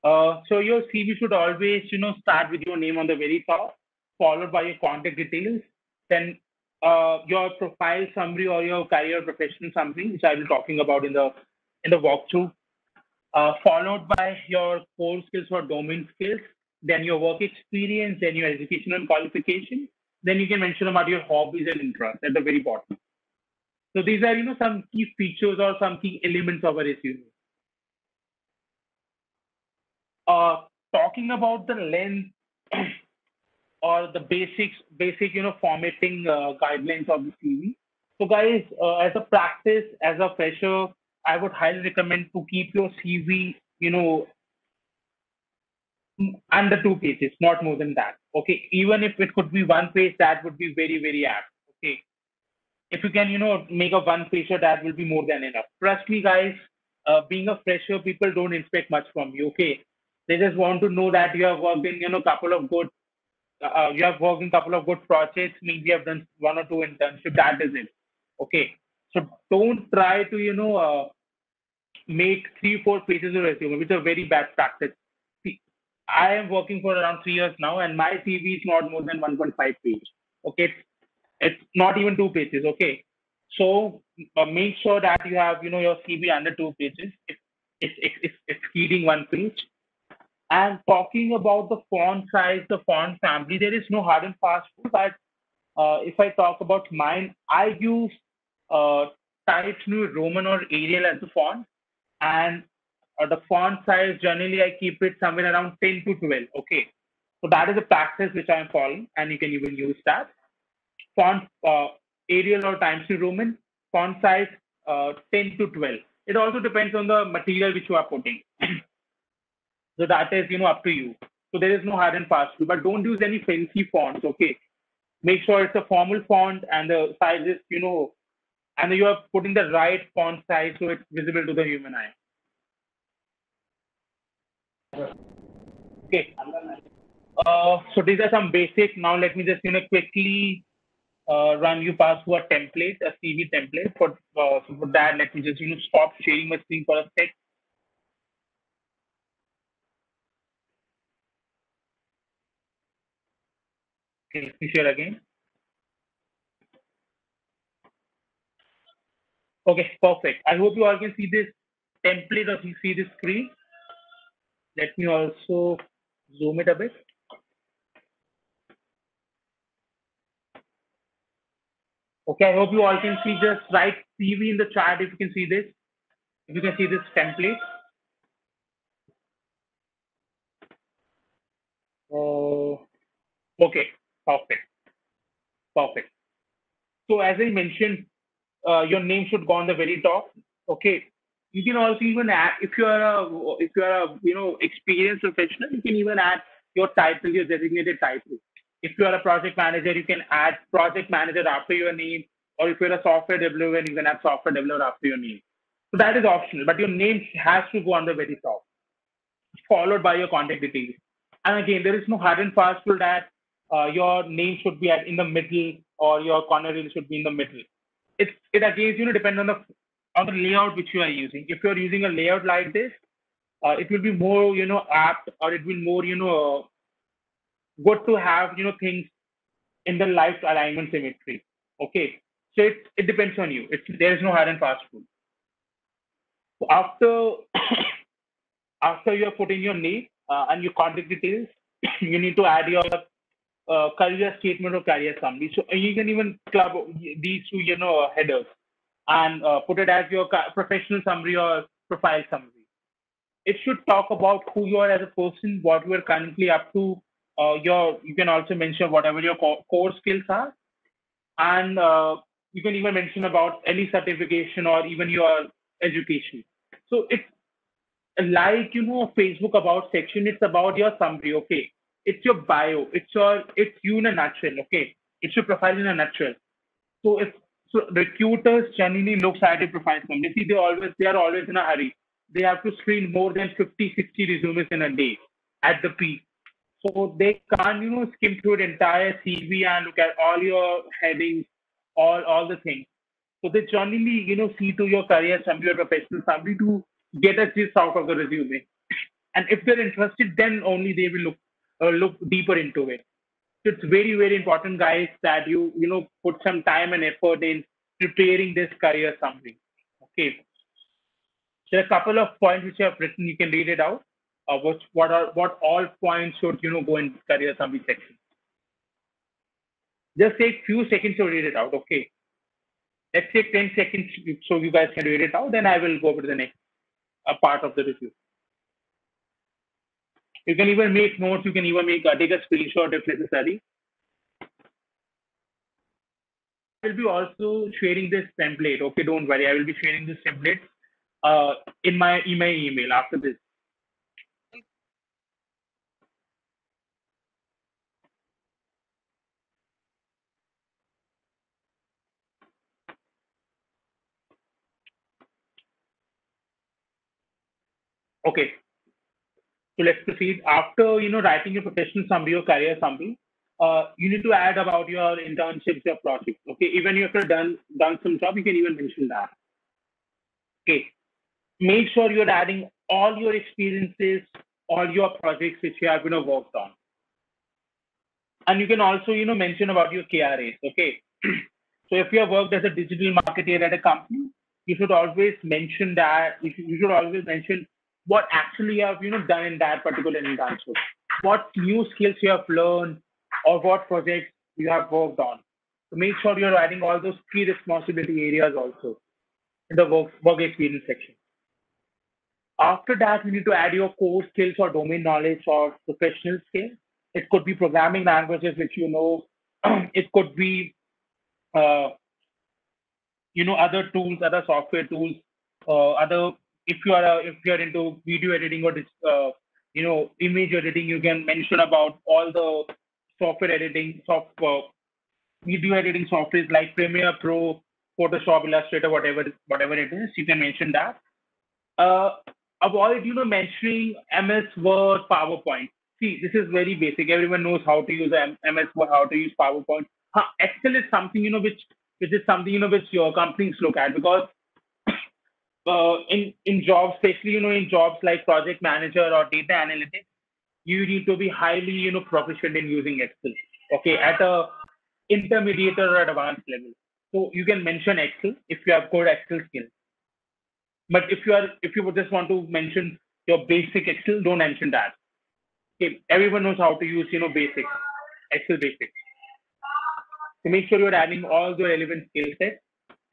So your CV should always start with your name on the very top, followed by your contact details, then your profile summary or your career professional summary, which I will be talking about in the walkthrough, followed by your core skills or domain skills, then your work experience, then your educational qualification. Then you can mention about your hobbies and interests at the very bottom. So these are, some key features or some key elements of a resume. Uh, Talking about the length or the basic, formatting guidelines of the CV. So guys, as a practice, as a fresher, I would highly recommend to keep your CV, under 2 pages, not more than that. Okay, even if it could be 1 page, that would be very, very apt. Okay, if you can, make a 1 pager, that will be more than enough. Trust me, guys. Being a fresher, people don't expect much from you. Okay, they just want to know that you have worked in, you have worked in couple of good projects. Maybe you have done 1 or 2 internships. That is it. Okay, so don't try to, make 3 or 4 pages of resume, which is a very bad practice. See, I am working for around 3 years now, and my CV is not more than 1.5 page. Okay, it's not even 2 pages. Okay, so make sure that you have your CV under 2 pages. If exceeding 1 page. And talking about the font size, the font family, there is no hard and fast rule. But if I talk about mine, I use Times New Roman or Arial as the font, and the font size generally I keep it somewhere around 10 to 12. Okay, so that is a practice which I am following, and you can even use that. Font Arial or Times New Roman, font size 10 to 12. It also depends on the material which you are putting. So that is up to you. So there is no hard and fast rule, but don't use any fancy fonts. Okay, make sure it's a formal font and the size is and you are putting the right font size so it's visible to the human eye. Okay. So these are some basic. Now let me just quickly run you past through a template, a CV template. So for that, let me just stop sharing my screen for a sec. Okay, let me share again. Okay, perfect. I hope you all can see this template or you see this screen. Let me also zoom it a bit. Okay, I hope you all can see. Just write CV in the chat if you can see this. If you can see this template. Okay, perfect, perfect. So as I mentioned, your name should go on the very top. Okay. You can also even add if you are a experienced professional, you can even add your title, your designated title. If you are a project manager, you can add project manager after your name, or if you're a software developer, you can add software developer after your name. So that is optional, but your name has to go on the very top, followed by your contact details. And again, there is no hard and fast rule that your name should be in the middle or your corner should be in the middle. It again depends on the layout which you are using. If you are using a layout like this, it will be more apt, or it will more good to have things in the life alignment symmetry. Okay, so it depends on you. There is no hard and fast rule. So after you have put in your name and your contact details, you need to add your career statement or career summary. So you can even club these two headers and put it as your professional summary or profile summary. It should talk about who you are as a person, what you are currently up to. You can also mention whatever your core skills are, and you can even mention about any certification or even your education. So it's like a Facebook about section. It's about your summary. Okay, it's your bio. It's you in a nutshell. Okay, it's your profile in a nutshell. So if recruiters generally looks at a profile summary, see they are always in a hurry. They have to screen more than 50, 60 resumes in a day at the peak. So they can't, skim through the entire CV and look at all your headings, all the things. So they generally, see to your career summary or professional summary to get a gist out of the resume. And if they're interested, then only they will look deeper into it. So it's very, very important, guys, that you put some time and effort in preparing this career summary. Okay. There are a couple of points which I have written. You can read it out. What all points should go in career summary section. Just take few seconds to read it out. Okay. Let's take 10 seconds so you guys can read it out. Then I will go over to the next part of the review. You can even make notes. You can even take a screenshot if necessary. I will be also sharing this template. Okay, don't worry. I will be sharing this template in my email after this. Okay, so let's proceed. After writing your professional summary or career summary, you need to add about your internships, your projects. Okay, even if you've done some job, you can even mention that. Okay, make sure you're adding all your experiences, all your projects which you have worked on, and you can also mention about your KRAs. Okay, so if you have worked as a digital marketer at a company, you should always mention that. You should always mention what actually you have done in that particular internship, what new skills you have learned, or what projects you have worked on. So make sure you're adding all those key responsibility areas also. in the work experience section. After that, you need to add your core skills or domain knowledge or professional skills. It could be programming languages which you know. It could be uh, other tools, other software tools, other if you are into video editing or image editing, you can mention about all the software editing video editing softwares like Premiere Pro, Photoshop, Illustrator, whatever it is. You can mention that. uh, Avoid mentioning MS Word, PowerPoint. See, this is very basic. Everyone knows how to use MS Word, how to use PowerPoint. Excel is something which is something which your companies look at, because in jobs, especially in jobs like project manager or data analytics, you need to be highly proficient in using Excel. Okay, at a intermediate or advanced level. So you can mention Excel if you have good Excel skills. But if you would just want to mention your basic Excel, don't mention that. Okay, everyone knows how to use basics, Excel basics. So make sure you're adding all the relevant skill sets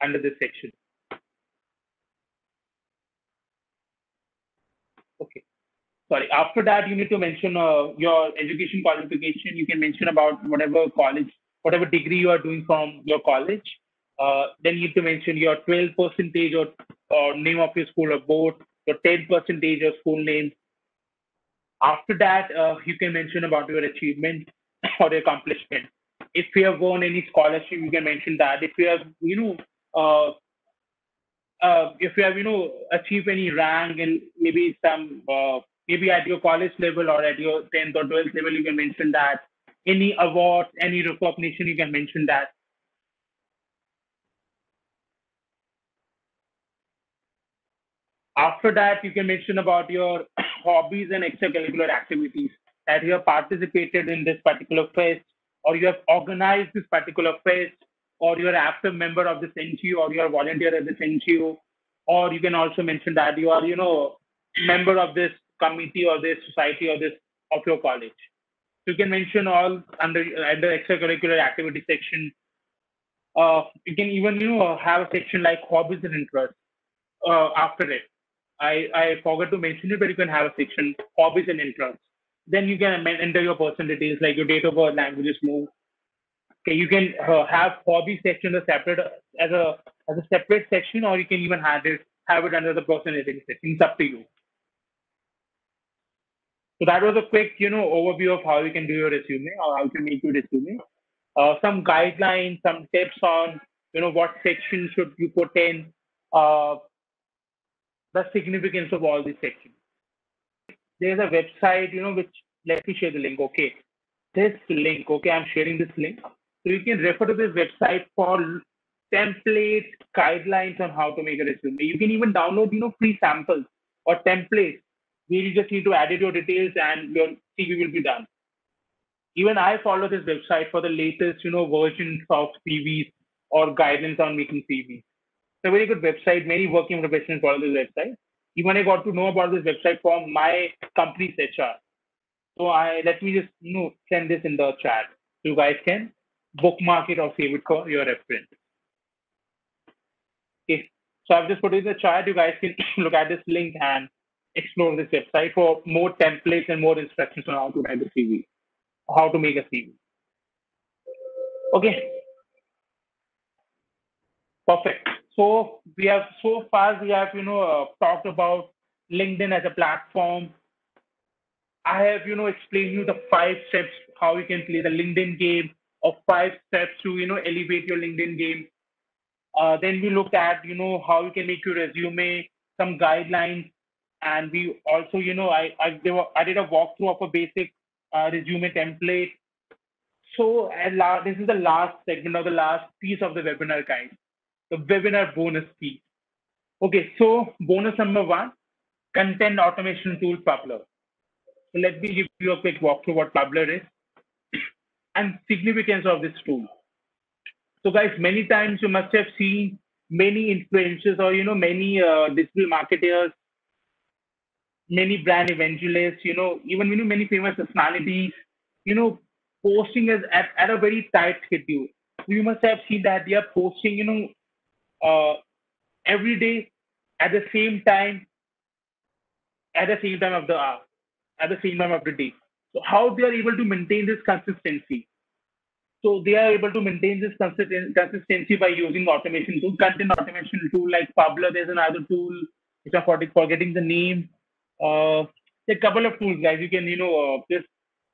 under this section. Okay. Sorry. After that, you need to mention your education qualification. You can mention about whatever college, whatever degree you are doing from your college. Then you need to mention your 12 percentage or name of your school or board, your 10 percentage or school name. After that, you can mention about your achievement or your accomplishment. If you have won any scholarship, you can mention that. If you have, if you have, achieved any rank and maybe maybe at your college level or at your 10th or 12th level, you can mention that. Any awards, any recognition, you can mention that. After that, you can mention about your hobbies and extracurricular activities, that you have participated in this particular fest, or you have organized this particular fest, or you're an active member of this NGO, or you're a volunteer at this NGO, or you can also mention that you are, member of this committee or this society or this of your college. You can mention all under extracurricular activity section. You can even have a section like hobbies and interests after it. I forgot to mention it, but you can have a section hobbies and interests. Then you can enter your personal details like your date of birth, languages, move. Okay, you can have hobby section as separate as a separate section, or you can even have it under the personal details section. It's up to you. So that was a quick overview of how you can do your resume or how you can make your resume. Some guidelines, some tips on what section should you put in, uh, the significance of all these sections. There's a website, which let me share the link. Okay. This link, okay, I'm sharing this link. So you can refer to this website for templates, guidelines on how to make a resume. You can even download, free samples or templates where you just need to edit your details and your CV will be done. Even I follow this website for the latest, versions of CVs or guidelines on making CVs. It's a very good website. Many working professionals follow this website. Even I got to know about this website from my company's HR. So let me just send this in the chat. You guys can bookmark it or save it for your reference. Okay. So I've just put it in the chat. You guys can look at this link and explore this website for more templates and more instructions on how to write a CV, how to make a CV. Okay. Perfect. So we have talked about LinkedIn as a platform. I have explained you the 5 steps how you can play the LinkedIn game, or 5 steps to elevate your LinkedIn game. Then we looked at how you can make your resume, some guidelines, and we also I did a walkthrough of a basic resume template. So this is the last segment or the last piece of the webinar, guys. The webinar bonus piece. Okay, so bonus number 1, content automation tool Publer. So let me give you a quick walkthrough what Publer is and significance of this tool. So guys, many times you must have seen many influencers or many digital marketers, many brand evangelists, even many famous personalities, you know, posting is at a very tight schedule. So you must have seen that they are posting, uh, every day at the same time, at the same time of the hour, at the same time of the day. So how they are able to maintain this consistency? So they are able to maintain this consistency by using automation tool, content automation tool like Publer. There's another tool which I'm forgetting the name. A couple of tools, guys. You can, just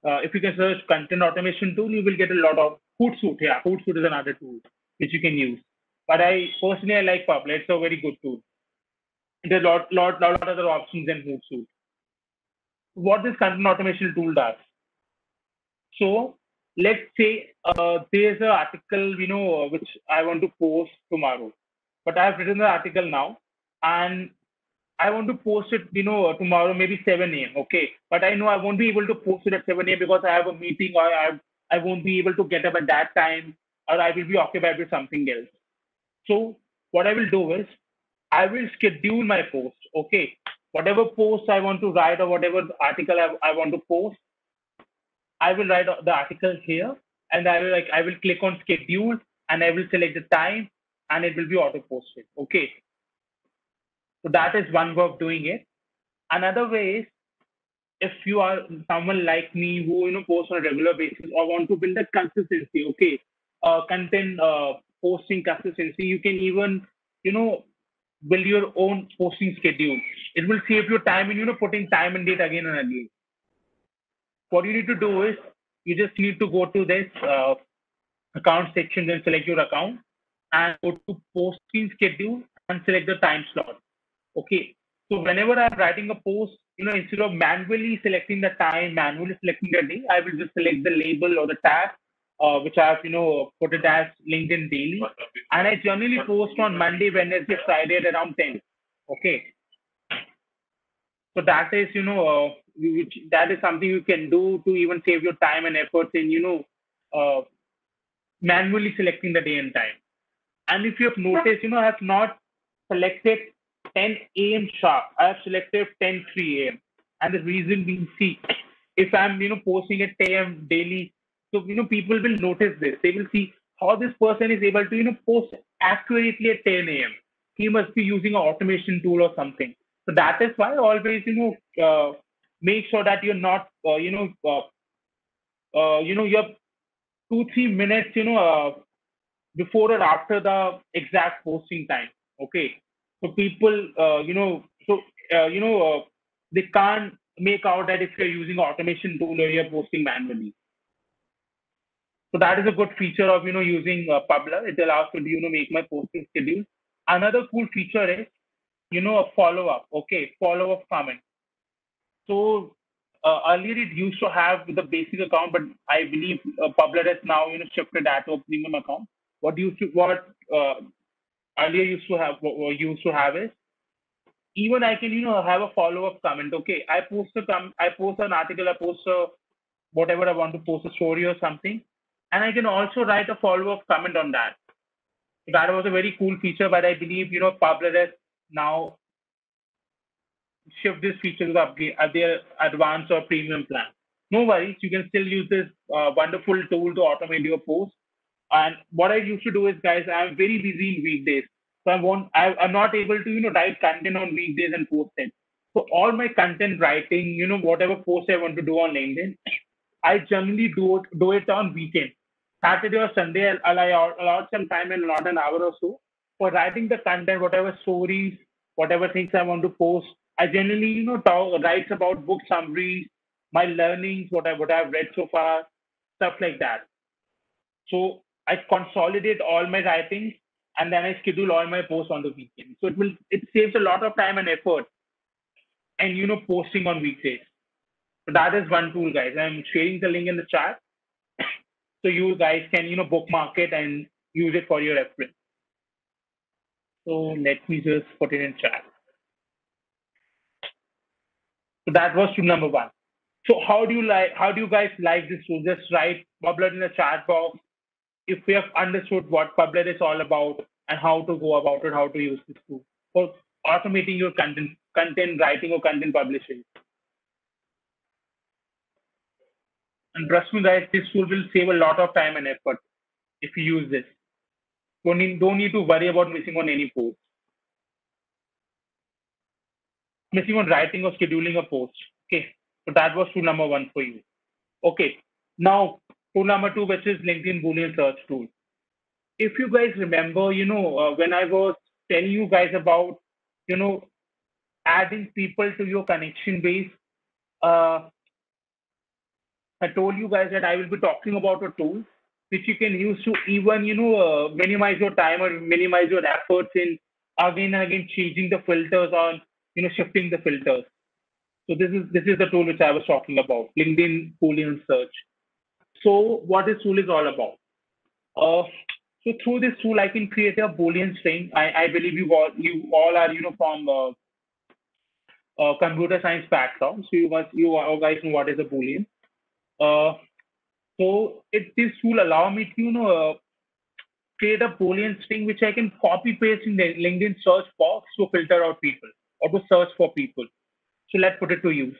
if you can search content automation tool, you will get a lot of Hootsuite. Yeah, Hootsuite is another tool which you can use. But I personally I like Publer. It's a very good tool. There's lot other options than Hootsuite. What this content automation tool does. So let's say there's an article, which I want to post tomorrow, but I've written the article now, and I want to post it, tomorrow maybe 7 a.m. Okay, but I know I won't be able to post it at 7 a.m. because I have a meeting, or I won't be able to get up at that time, or I will be occupied with something else. So what I will do is I will schedule my post. Okay, whatever post I want to write, or whatever article I want to post, I will write the article here, and I will click on schedule, and I will select the time, and it will be auto posted. Okay, so that is one way of doing it. Another way is, if you are someone like me who posts on a regular basis or want to build a consistency, okay, content posting consistency, you can even you know build your own posting schedule. It will save your time in putting time and date again and again. What you need to do is you just need to go to this account section, then select your account and go to posting schedule and select the time slot. Okay. So whenever I'm writing a post, instead of manually selecting the time, manually selecting the day, I will just select the label or the tag, which I've, put it as LinkedIn Daily. And I generally post on Monday, Wednesday, Friday at around 10. Okay. So that is, that is something you can do to even save your time and efforts in, uh, manually selecting the day and time. And if you have noticed, I have not selected 10 a.m. sharp. I have selected 10:03 a.m. And the reason being, see, if I'm, posting at 10 a.m. daily, so, people will notice this. They will see how this person is able to, post accurately at 10 a.m. He must be using an automation tool or something. So that is why always, make sure that you're not, you have 2-3 minutes, before or after the exact posting time. Okay. So people, they can't make out that if you're using automation tool or you're posting manually. So that is a good feature of, using Publer. It allows me to, make my posting schedule. Another cool feature is, a follow up. Okay. Follow up comment. So earlier it used to have the basic account, but I believe Publer has now, shifted that to a premium account. What earlier used to have is, even I can have a follow up comment. Okay, I post an article, I post whatever I want to post, a story or something, and I can also write a follow up comment on that. So that was a very cool feature, but I believe Publer has now shift this feature to their advanced or premium plan. No worries, you can still use this wonderful tool to automate your post. And what I used to do is, guys, I'm very busy in weekdays. So I'm not able to, write content on weekdays and post it. So all my content writing, whatever post I want to do on LinkedIn, I generally do it on weekend. Saturday or Sunday, I'll allot some time and allot an hour or so for writing the content, whatever stories, whatever things I want to post. I generally, writes about book summaries, my learnings, what I've read so far, stuff like that. So I consolidate all my writings and then I schedule all my posts on the weekend. So it saves a lot of time and effort and posting on weekdays. So that is one tool, guys. I'm sharing the link in the chat so you guys can bookmark it and use it for your reference. So let me just put it in chat. So that was tool number one. So how do you guys like this tool? Just write Publer in the chat box if we have understood what Publer is all about and how to go about it, how to use this tool for automating your content writing or content publishing. And trust me, guys, this tool will save a lot of time and effort if you use this. Don't need to worry about missing on any post. missing on writing or scheduling a post. Okay, so that was tool number one for you. Okay, now tool number two, which is LinkedIn Boolean search tool. If you guys remember, when I was telling you guys about, you know, adding people to your connection base, uh, I told you guys that I will be talking about a tool which you can use to even, minimize your time or minimize your efforts in again and again changing the filters or, shifting the filters. So this is the tool which I was talking about, LinkedIn Boolean search. So what this tool is all about? So through this tool, I can create a Boolean string. I believe you all are from computer science background, so you all guys know what is a Boolean. Uh, this tool allow me to create a Boolean string which I can copy paste in the LinkedIn search box to filter out people or to search for people. So let's put it to use.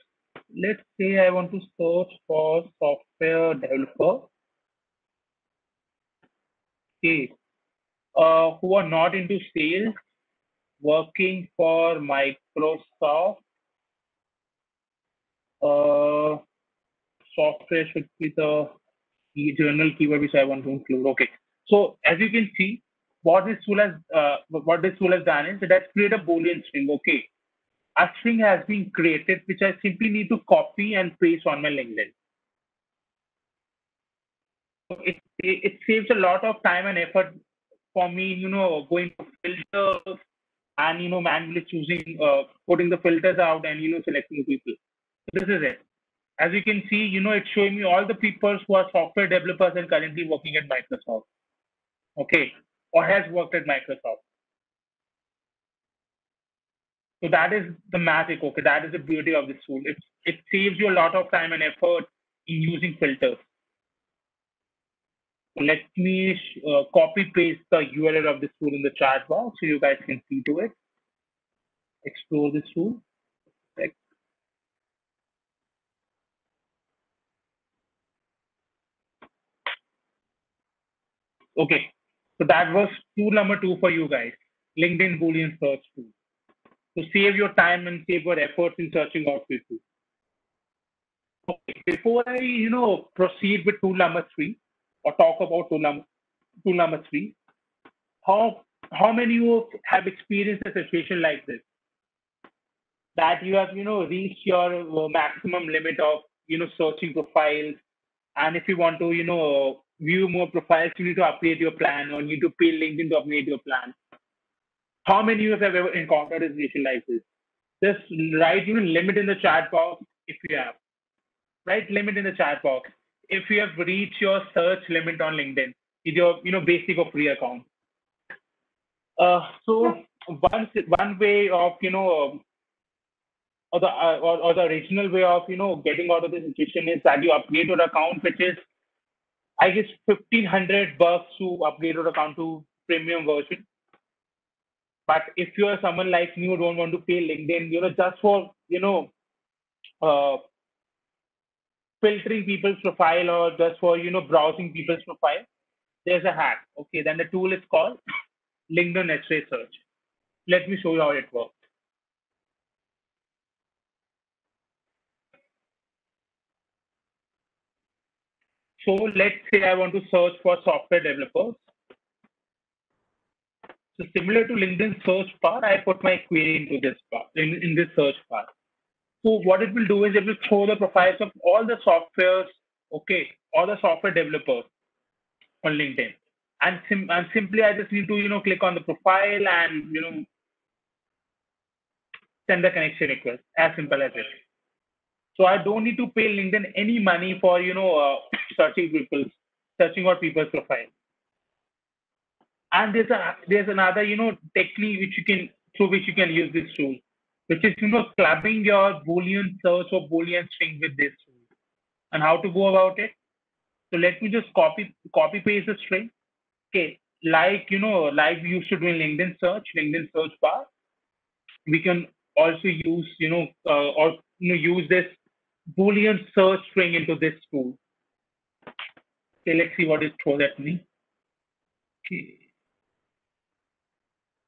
Let's say I want to search for software developer, okay, who are not into sales, working for Microsoft. Uh, Software should be the general keyword which I want to include. Okay. So as you can see, what this tool has done is it has created a Boolean string. Okay. A string has been created which I simply need to copy and paste on my LinkedIn. So it saves a lot of time and effort for me, going to filters and manually choosing, putting the filters out and selecting people. So this is it. As you can see, it's showing me all the people who are software developers and currently working at Microsoft. Okay, or has worked at Microsoft. So that is the magic. Okay, that is the beauty of this tool. It saves you a lot of time and effort in using filters. So let me copy paste the URL of this tool in the chat box so you guys can see to it. Explore this tool. Okay, so that was tool number two for you guys. LinkedIn Boolean search tool. To save your time and save your efforts in searching out people. Okay, before I, proceed with tool number three or talk about tool number three, how how many of you have experienced a situation like this that you have, reached your maximum limit of, searching profiles, and if you want to, view more profiles, you need to update your plan or need to pay LinkedIn to update your plan. How many of you have ever encountered a situation like this? Just write, limit in the chat box if you have. Write limit in the chat box if you have reached your search limit on LinkedIn with your, basic or free account. So one way of, or the original way of, getting out of the situation is that you upgrade your account, which is, I guess, $1,500 to upgrade your account to premium version. But if you are someone like me who don't want to pay LinkedIn, just for, uh, filtering people's profile or just for, browsing people's profile, there's a hack. Okay, then the tool is called LinkedIn X-ray search. Let me show you how it works. So let's say I want to search for software developers. So similar to LinkedIn search bar, I put my query into this bar, in this search bar. So what it will do is it will show the profiles of all the softwares, okay, all the software developers on LinkedIn. And simply I just need to, click on the profile and, send the connection request. As simple as it. So I don't need to pay LinkedIn any money for, searching out people's profile. And there's another, technique which you can through which you can use this tool, which is, clubbing your Boolean search or Boolean string with this tool. And how to go about it? So let me just copy paste the string. Okay, like we used to do in LinkedIn search bar, we can also use, use this Boolean search string into this tool. Okay, let's see what it throws at me. Okay.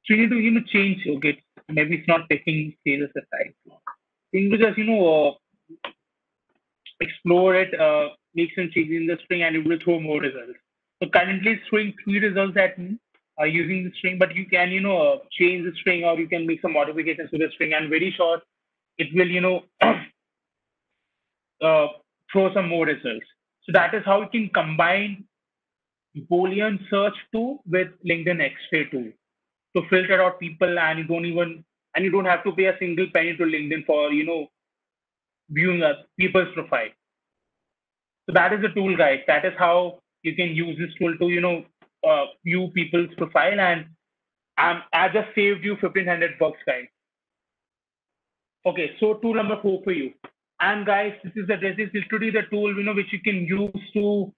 So you need to, change, okay, maybe it's not taking status aside. You can just, explore it, make some changes in the string, and it will throw more results. So currently it's throwing 3 results at me using the string, but you can, change the string, or you can make some modifications to the string. I'm very sure it will, uh, throw some more results. So that is how you can combine Boolean search tool with LinkedIn X-ray tool to filter out people, and you don't have to pay a single penny to LinkedIn for, viewing a people's profile. So that is the tool, guys. That is how you can use this tool to, view people's profile. And I just saved you $1,500, guys. Okay, so tool number 4 for you. And guys, this is literally the tool, which you can use to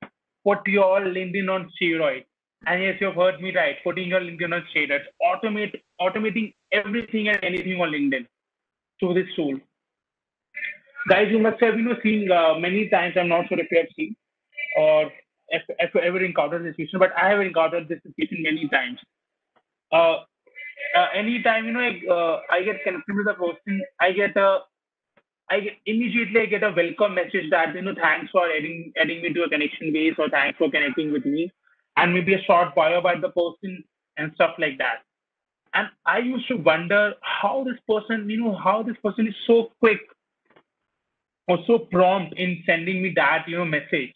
put your LinkedIn on steroids. And yes, you've heard me right, putting your LinkedIn on steroids, automating everything and anything on LinkedIn through this tool. Guys, you must have, seen many times. I'm not sure if you have seen or if you ever encountered this situation, but I have encountered this situation many times. Uh, Anytime, I get connected with a person, immediately I get a welcome message that, thanks for adding me to a connection base, or thanks for connecting with me, and maybe a short bio about the person and stuff like that. And I used to wonder how this person is so quick or so prompt in sending me that, message.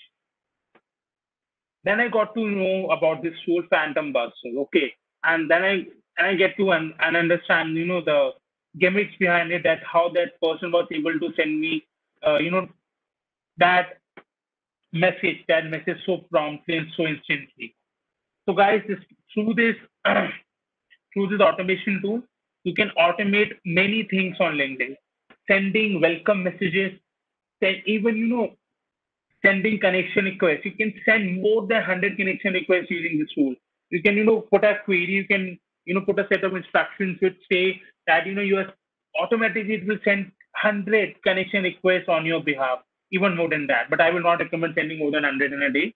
Then I got to know about this whole phantom buster. Okay, and then I get to and understand, the gimmicks behind it, that how that person was able to send me, that that message so promptly and so instantly. So guys, through this through this automation tool, you can automate many things on LinkedIn, sending welcome messages, even, sending connection requests. You can send more than 100 connection requests using this tool. You can, put a query. You can, put a set of instructions which say that, you are automatically, it will send 100 connection requests on your behalf, even more than that. But I will not recommend sending more than 100 in a day.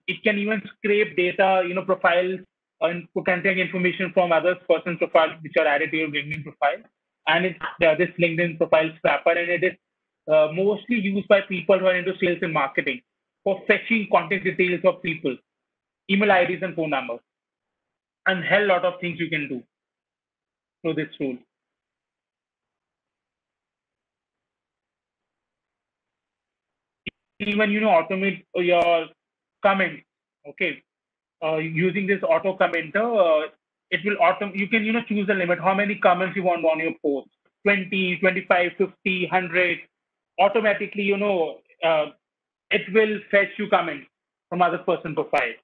It can even scrape data, profiles, and contact information from other person's profiles which are added to your LinkedIn profile. And it's this LinkedIn profile scrapper, and it is mostly used by people who are into sales and marketing for fetching contact details of people, email IDs and phone numbers, and hell lot of things you can do through this tool. Even, automate your comments. Okay, using this auto commenter, it will you can, choose the limit, how many comments you want on your post, 20, 25, 50, 100. Automatically, it will fetch you comments from other person profile.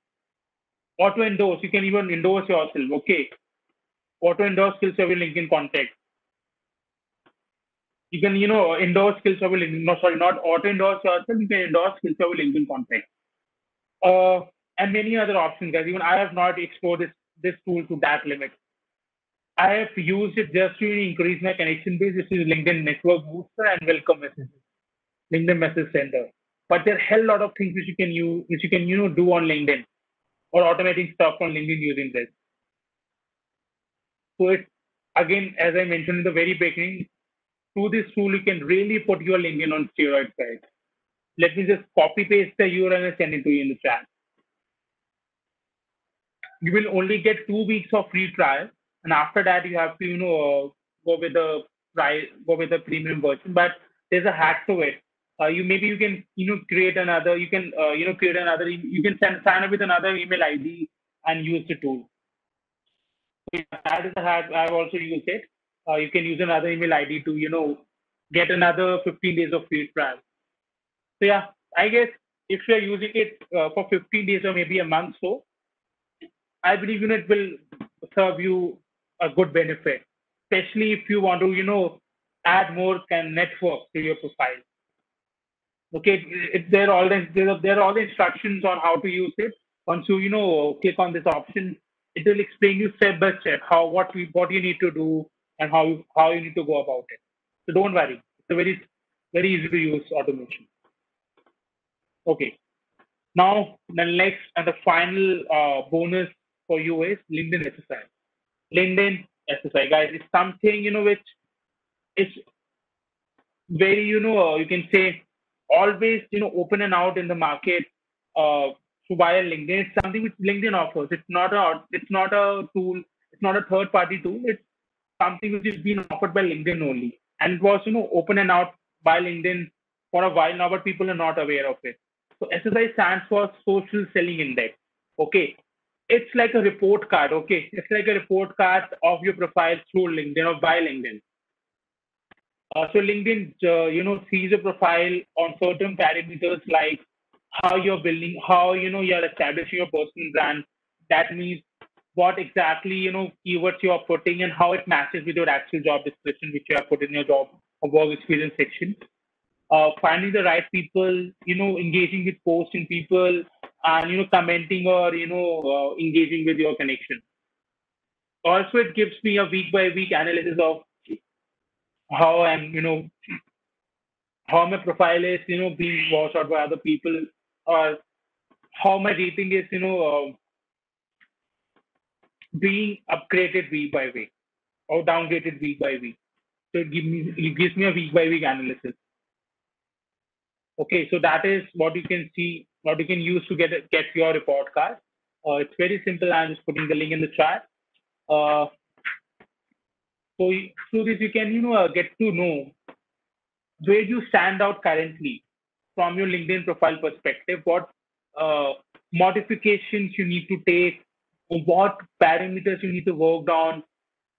Auto endorse, you can even endorse yourself. Okay, auto endorse skills of your LinkedIn contact. You can, endorse skills of your LinkedIn. No, sorry, not auto endorse yourself. You can endorse skills of your LinkedIn contact. And many other options, guys. Even I have not explored this tool to that limit. I have used it just to increase my connection base. This is LinkedIn Network Booster and Welcome Messages, LinkedIn Message Center. But there are a hell lot of things which you can use, do on LinkedIn, or automating stuff on LinkedIn using this. So it's, again, as I mentioned in the very beginning, through this tool you can really put your LinkedIn on steroids, guys. Let me just copy paste the URL and send it to you in the chat. You will only get 2 weeks of free trial, and after that you have to, go with the premium version. But there's a hack to it. You can, create another. You can, create another. You can sign up with another email ID and use the tool. So that is a hack. I've also used it. You can use another email ID to, get another 15 days of free trial. So yeah, I guess if you're using it for 15 days or maybe a month, so I believe, it will serve you a good benefit, especially if you want to, add more network to your profile. Okay, there are all the instructions on how to use it. Once you, click on this option, it will explain you step by step what you need to do, and how you need to go about it. So don't worry, it's a very easy to use automation. Okay, now the next and the final bonus for you is LinkedIn exercise. LinkedIn SSI, guys, is something, which is very, you can say always, open and out in the market, so via LinkedIn. It's something which LinkedIn offers. It's not a tool. It's not a third party tool. It's something which is being offered by LinkedIn only. And it was, open and out by LinkedIn for a while now, but people are not aware of it. So SSI stands for Social Selling Index. Okay. It's like a report card. Okay. It's like a report card of your profile through LinkedIn or by LinkedIn. So LinkedIn, sees a profile on certain parameters like how you're building, how, you're establishing your personal brand. That means what exactly, keywords you're putting and how it matches with your actual job description, which you have put in your job or work experience section. Finding the right people, engaging with posting people and, commenting or, engaging with your connection. Also, it gives me a week by week analysis of how I'm, how my profile is, being watched out by other people, or how my rating is, being upgraded week by week or downgraded week by week. So it gives me a week by week analysis. Okay, so that is what you can see, what you can use to get your report card. It's very simple. I'm just putting the link in the chat. Uh, through this you can get to know where you stand out currently from your LinkedIn profile perspective, what uh, modifications you need to take, what parameters you need to work on.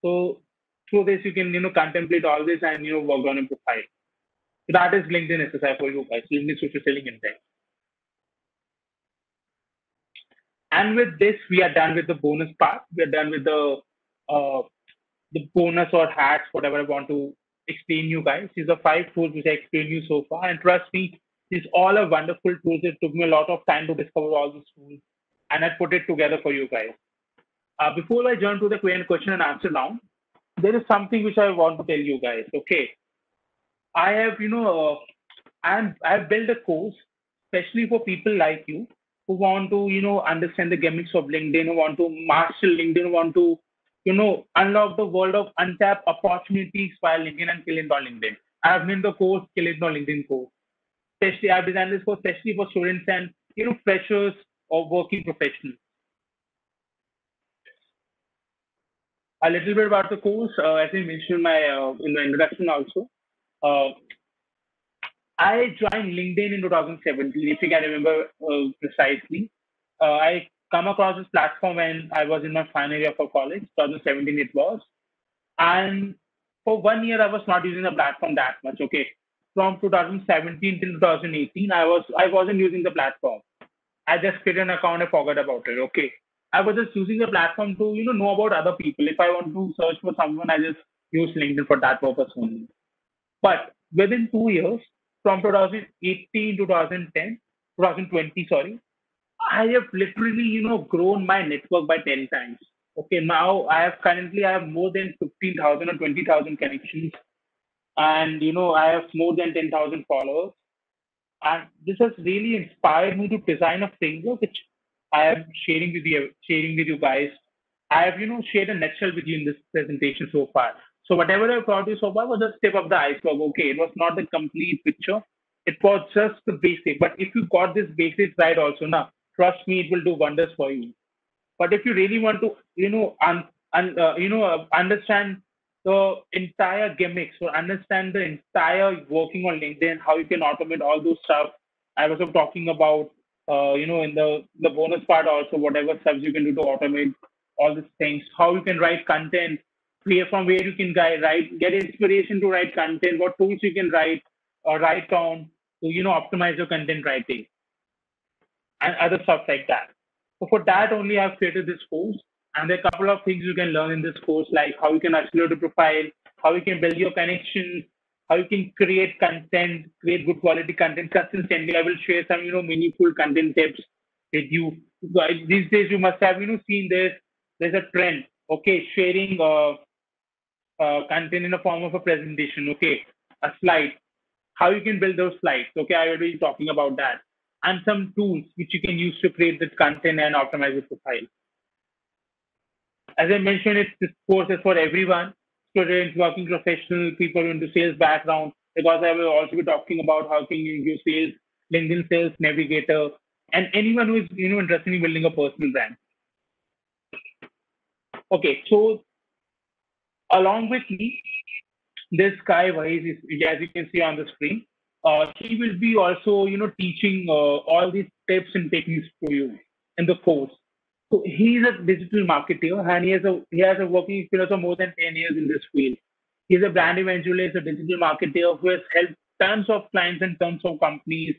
So through this, you can, contemplate all this and, work on a profile. So that is LinkedIn SSI for you guys, LinkedIn Social Selling Index. And with this, we are done with the bonus part. We are done with the bonus or hacks, whatever I want to explain you guys. These are 5 tools which I explained you so far. And trust me, these all are wonderful tools. It took me a lot of time to discover all these tools and I put it together for you guys. Before I jump to the question and answer now, there is something which I want to tell you guys. Okay. I have, I've built a course especially for people like you who want to, understand the gimmicks of LinkedIn, who want to master LinkedIn, who want to, unlock the world of untapped opportunities via LinkedIn and kill it on LinkedIn. I've named the course Kill It on LinkedIn course. Especially, I've designed this course especially for students and, freshers or working professionals. A little bit about the course, as I mentioned in the introduction also. Uh, I joined LinkedIn in 2017, if you can remember precisely. I come across this platform when I was in my final year for college, 2017 it was. And for 1 year, I was not using the platform that much. Okay, from 2017 till 2018, I wasn't using the platform. I just created an account and forgot about it. Okay, I was just using the platform to know about other people. If I want to search for someone, I just use LinkedIn for that purpose only. But within 2 years, from 2018 to 2010, 2020, sorry, I have literally, grown my network by 10 times. Okay, now I have more than 15,000 or 20,000 connections, and I have more than 10,000 followers. And this has really inspired me to design a framework which I am sharing with you guys. I have, shared a nutshell with you in this presentation so far. So whatever I've taught you so far was a tip of the iceberg. Okay, it was not the complete picture. It was just the basic. But if you got this basics right also now, trust me, it will do wonders for you. But if you really want to, understand the entire gimmicks or understand the entire working on LinkedIn, how you can automate all those stuff. I was talking about, in the bonus part also, whatever steps you can do to automate all these things, how you can write content, from where you can get inspiration to write content, what tools you can write on to, optimize your content writing and other stuff like that. So for that only I've created this course. And there are a couple of things you can learn in this course, like how you can accelerate a profile, how you can build your connections, how you can create content, create good quality content consistently. I will share some, meaningful content tips with you. These days you must have, seen this. There's a trend, okay, sharing content in the form of a presentation, okay, a slide, how you can build those slides. Okay, I will be talking about that. And some tools which you can use to create this content and optimize your profile. As I mentioned, this course is for everyone, students, working professional, people into sales background, because I will also be talking about how can you use sales, LinkedIn Sales Navigator, and anyone who is interested in building a personal brand. Okay, so along with me, this guy Wise is, as you can see on the screen, he will be also teaching all these tips and techniques to you in the course. So he's a digital marketer and he has a working experience of more than 10 years in this field. He's a brand evangelist, a digital marketer who has helped tons of clients and tons of companies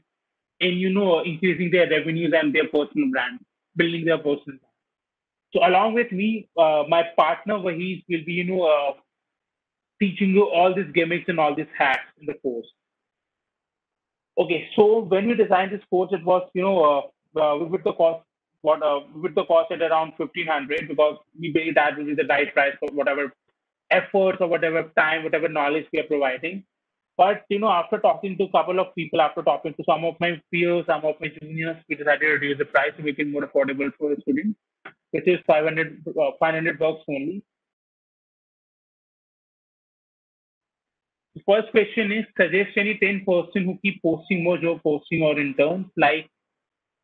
in increasing their revenues and their personal brand, building their personal brand. So along with me, my partner Wahid will be teaching you all these gimmicks and all these hacks in the course. Okay, so when we designed this course, it was with the cost with the cost at around 1,500 because we believe that will be the right price for whatever efforts or whatever time, whatever knowledge we are providing. But after talking to a couple of people, after talking to some of my peers, some of my juniors, we decided to reduce the price to make it more affordable for the students, which is 500 bucks only. The first question is suggest any 10% who keep posting more job posting or interns like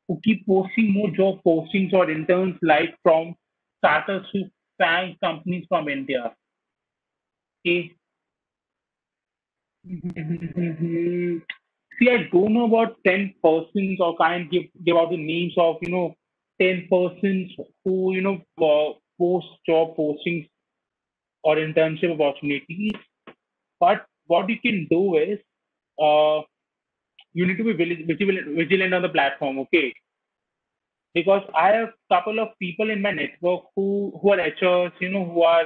who keep posting more job postings or interns like from startups to FANG companies from India. Okay. See, I don't know about 10 persons or can't give out the names of 10 persons who post job postings or internship opportunities. But what you can do is uh, you need to be vigilant on the platform, okay? Because I have a couple of people in my network who are HRs, who are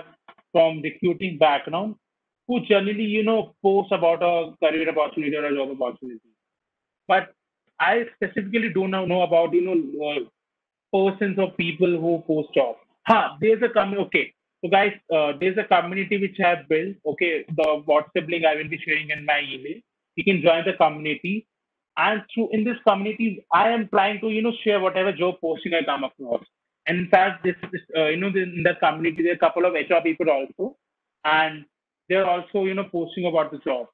from recruiting background, who generally post about a career opportunity or a job opportunity. But I specifically do not know about persons or people who post jobs. There's a community. Okay, so guys, there's a community which I have built. Okay, the WhatsApp link I will be sharing in my email. You can join the community, and through in this community, I am trying to share whatever job posting I come across. And in fact, this in that community there are a couple of HR people also, and they're also posting about the job,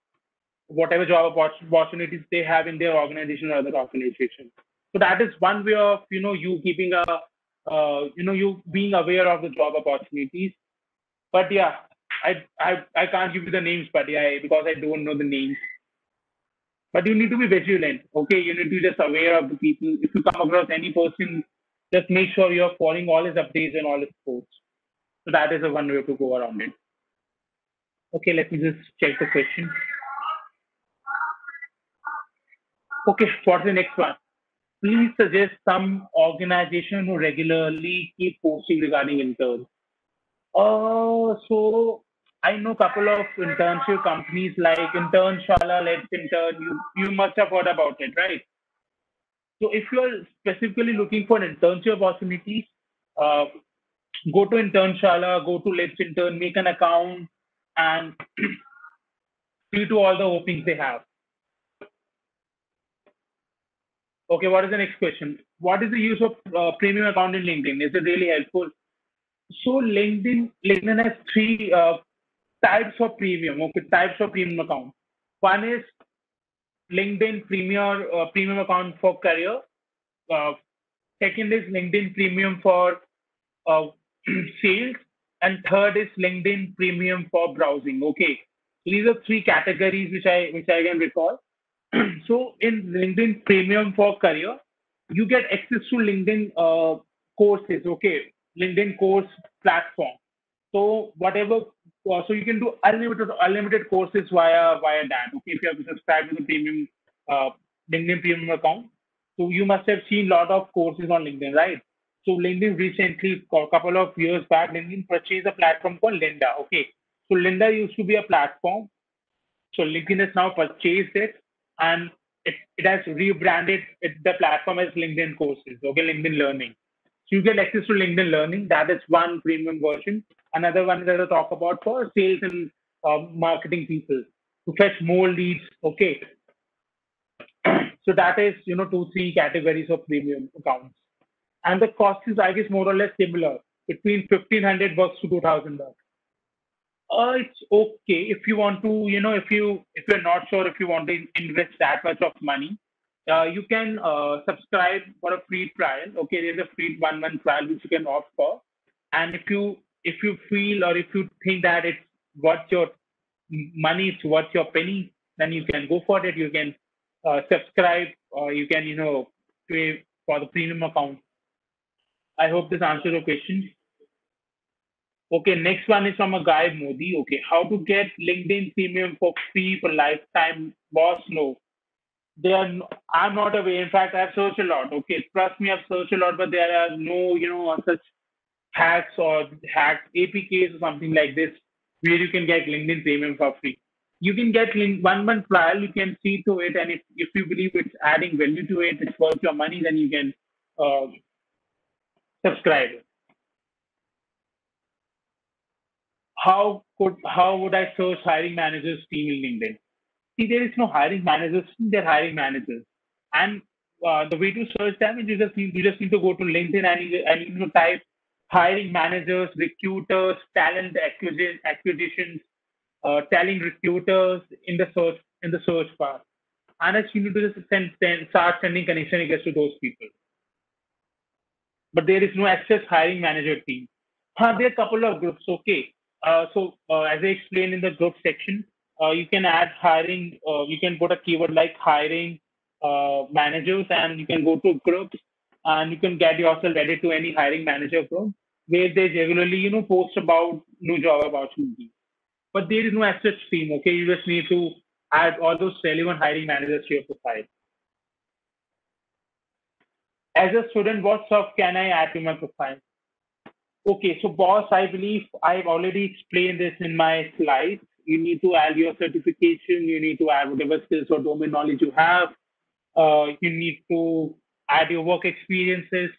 whatever job opportunities they have in their organization or other organization. So that is one way of you keeping a you being aware of the job opportunities. But yeah, I can't give you the names, but yeah, because I don't know the names. But you need to be vigilant. Okay, you need to be just aware of the people. If you come across any person, just make sure you're following all his updates and all his posts. So that is a one way to go around it. Okay, let me just check the question. Okay, what's the next one? Please suggest some organization who regularly keep posting regarding interns. So I know a couple of internship companies like Internshala, Let's Intern. You must have heard about it, right? So if you are specifically looking for an internship opportunities, uh, go to Internshala, go to Let's Intern, make an account, and see to all the openings they have. Okay, what is the next question? What is the use of premium account in LinkedIn? Is it really helpful? So LinkedIn has three types of premium. Okay, types of premium account. One is LinkedIn premium account for career. Uh, Second is LinkedIn premium for uh, sales, and third is LinkedIn premium for browsing. Okay, these are three categories which I can recall. So in LinkedIn Premium for career, you get access to LinkedIn courses. Okay, LinkedIn course platform. So whatever, so you can do unlimited courses via that. Okay, if you have to subscribe to the premium uh, LinkedIn Premium account, so you must have seen a lot of courses on LinkedIn, right? So LinkedIn recently, a couple of years back, LinkedIn purchased a platform called Linda. Okay, so Linda used to be a platform, so LinkedIn has now purchased it and it has rebranded the platform as LinkedIn courses, okay, LinkedIn Learning. So you get access to LinkedIn Learning. That is one premium version. Another one that I talk about for sales and marketing people to fetch more leads. Okay, so that is two three categories of premium accounts, and the cost is I guess more or less similar. between 1,500 bucks to 2,000 bucks. It's okay if you want to, if you're not sure if you want to invest that much of money, you can subscribe for a free trial. Okay, there's a free 1 month trial which you can opt for, and if you feel or if you think that it's worth your money, it's worth your penny, then you can go for it. You can subscribe, or you can pay for the premium account. I hope this answers your question. Okay, next one is from a guy Modi. Okay, how to get LinkedIn Premium for free for lifetime? Boss, no. I'm not aware. In fact, I've searched a lot. Okay, trust me, I've searched a lot, but there are no, such hacks or hacked APKs or something like this where you can get LinkedIn Premium for free. You can get 1 month trial. You can see to it, and if you believe it's adding value to it, it's worth your money, then you can uh, subscribe. How would I search hiring managers team in LinkedIn? See, there is no hiring managers. They're hiring managers, and the way to search them is you just need to go to LinkedIn and you know type hiring managers, recruiters, talent acquisitions, talent recruiters in the search bar, and as you need to just start sending connection requests to those people. But there is no access hiring manager team. There are a couple of groups. Okay. As I explained in the group section, you can add hiring. You can put a keyword like hiring managers, and you can go to groups, and you can get yourself added to any hiring manager group where they regularly, post about new job opportunities. But there is no access team. Okay, you just need to add all those relevant hiring managers to your profile. As a student, what stuff can I add to my profile? Okay, so boss, I believe I've already explained this in my slides. You need to add your certification, you need to add whatever skills or domain knowledge you have. You need to add your work experiences.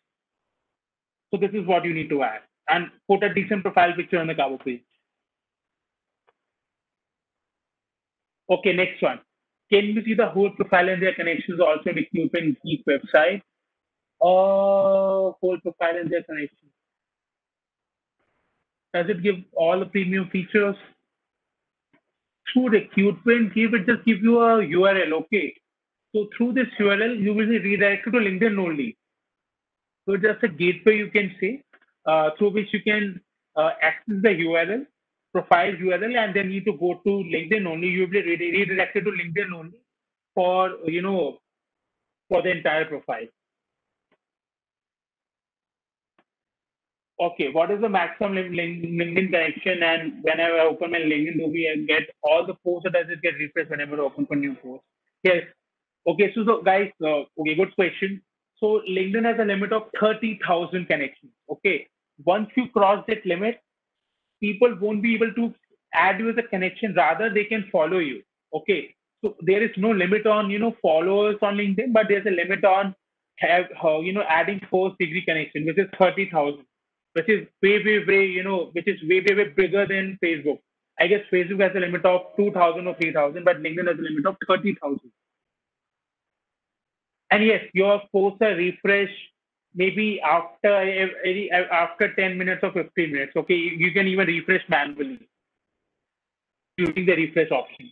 So this is what you need to add. And put a decent profile picture on the cover page. Okay, next one. Can you see the whole profile and their connections also in the Recruitment Geek website? Whole profile and their connections. Does it give all the premium features? Through Recruitment Geek, it just gives you a URL, okay? So through this URL, you will be redirected to LinkedIn only. So just a gateway, you can say, through which you can access the URL, profile URL, and then need to go to LinkedIn only. You will be redirected to LinkedIn only for for the entire profile. Okay, what is the maximum LinkedIn connection? And whenever I open my LinkedIn, do we get all the posts, or does it get refreshed whenever I open for new posts? Yes. Okay, so guys, okay, good question. So LinkedIn has a limit of 30,000 connections. Okay, once you cross that limit, people won't be able to add you as a connection. Rather, they can follow you. Okay, so there is no limit on followers on LinkedIn, but there's a limit on have adding first degree connection, which is 30,000, which is way which is way bigger than Facebook. I guess Facebook has a limit of 2,000 or 3,000, but LinkedIn has a limit of 30,000. And yes, your posts are refreshed maybe after 10 minutes or 15 minutes. Okay, you can even refresh manually using the refresh option.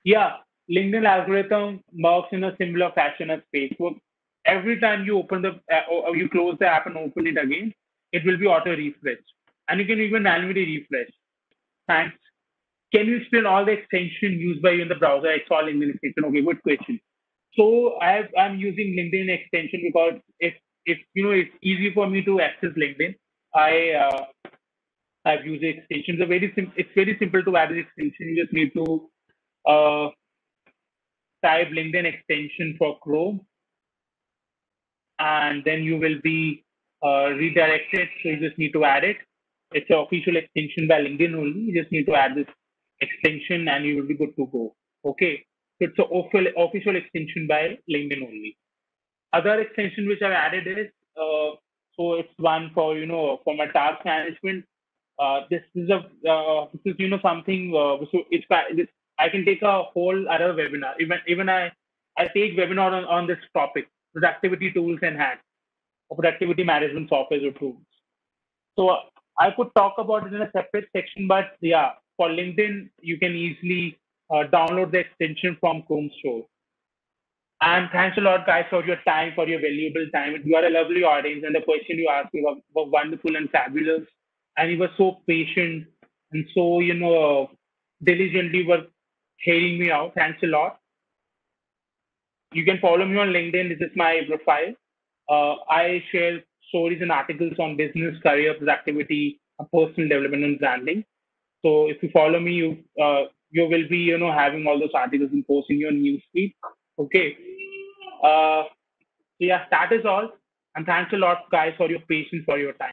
Yeah, LinkedIn algorithm works in a similar fashion as Facebook. Every time you open or you close the app and open it again, it will be auto refresh, and you can even manually refresh. Thanks. Can you explain all the extension used by you in the browser? I saw LinkedIn extension. Okay, good question. So I'm using LinkedIn extension because it's easy for me to access LinkedIn. I've used the extensions. It's very simple to add the extension. You just need to uh, type LinkedIn extension for Chrome, and then you will be redirected. So you just need to add it. It's an official extension by LinkedIn only. You just need to add this extension, and you will be good to go. Okay. So it's an official extension by LinkedIn only. Other extension which I've added is so it's one for for my task management. This is something so it's this, I can take a whole other webinar. Even I take webinar on this topic, productivity tools and hacks, or productivity management software or tools. So I could talk about it in a separate section, but yeah, for LinkedIn, you can easily download the extension from Chrome Store. And thanks a lot, guys, for your time, for your valuable time. You are a lovely audience, and the question you asked me were wonderful and fabulous. And you were so patient and so, diligently were hearing me out. Thanks a lot. You can follow me on LinkedIn. This is my profile. I share stories and articles on business, career, productivity, personal development, and branding. So if you follow me, you will be having all those articles and posts in your newsfeed. Okay. So yeah, that is all. And thanks a lot, guys, for your patience, for your time.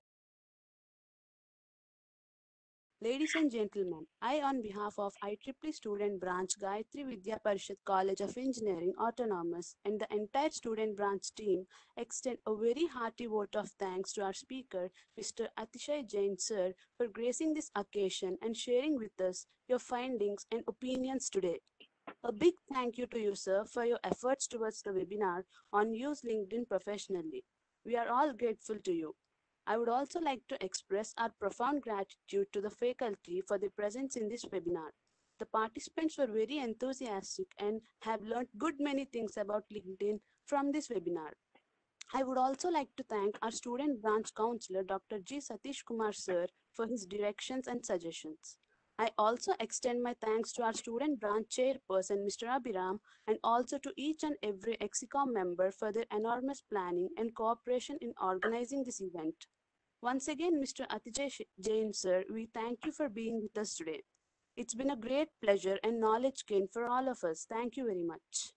Ladies and gentlemen, I, on behalf of IEEE Student Branch Gayatri Vidya Parishad College of Engineering Autonomous and the entire student branch team, extend a very hearty vote of thanks to our speaker, Mr. Atisha Jain sir, for gracing this occasion and sharing with us your findings and opinions today. A big thank you to you, sir, for your efforts towards the webinar on Use LinkedIn Professionally. We are all grateful to you. I would also like to express our profound gratitude to the faculty for their presence in this webinar. The participants were very enthusiastic and have learned good many things about LinkedIn from this webinar. I would also like to thank our student branch counselor, Dr. G. Satish Kumar sir, for his directions and suggestions. I also extend my thanks to our student branch chairperson, Mr. Abhiram, and also to each and every Exicom member for their enormous planning and cooperation in organizing this event. Once again, Mr. Atisha Jain sir, we thank you for being with us today. It's been a great pleasure and knowledge gain for all of us. Thank you very much.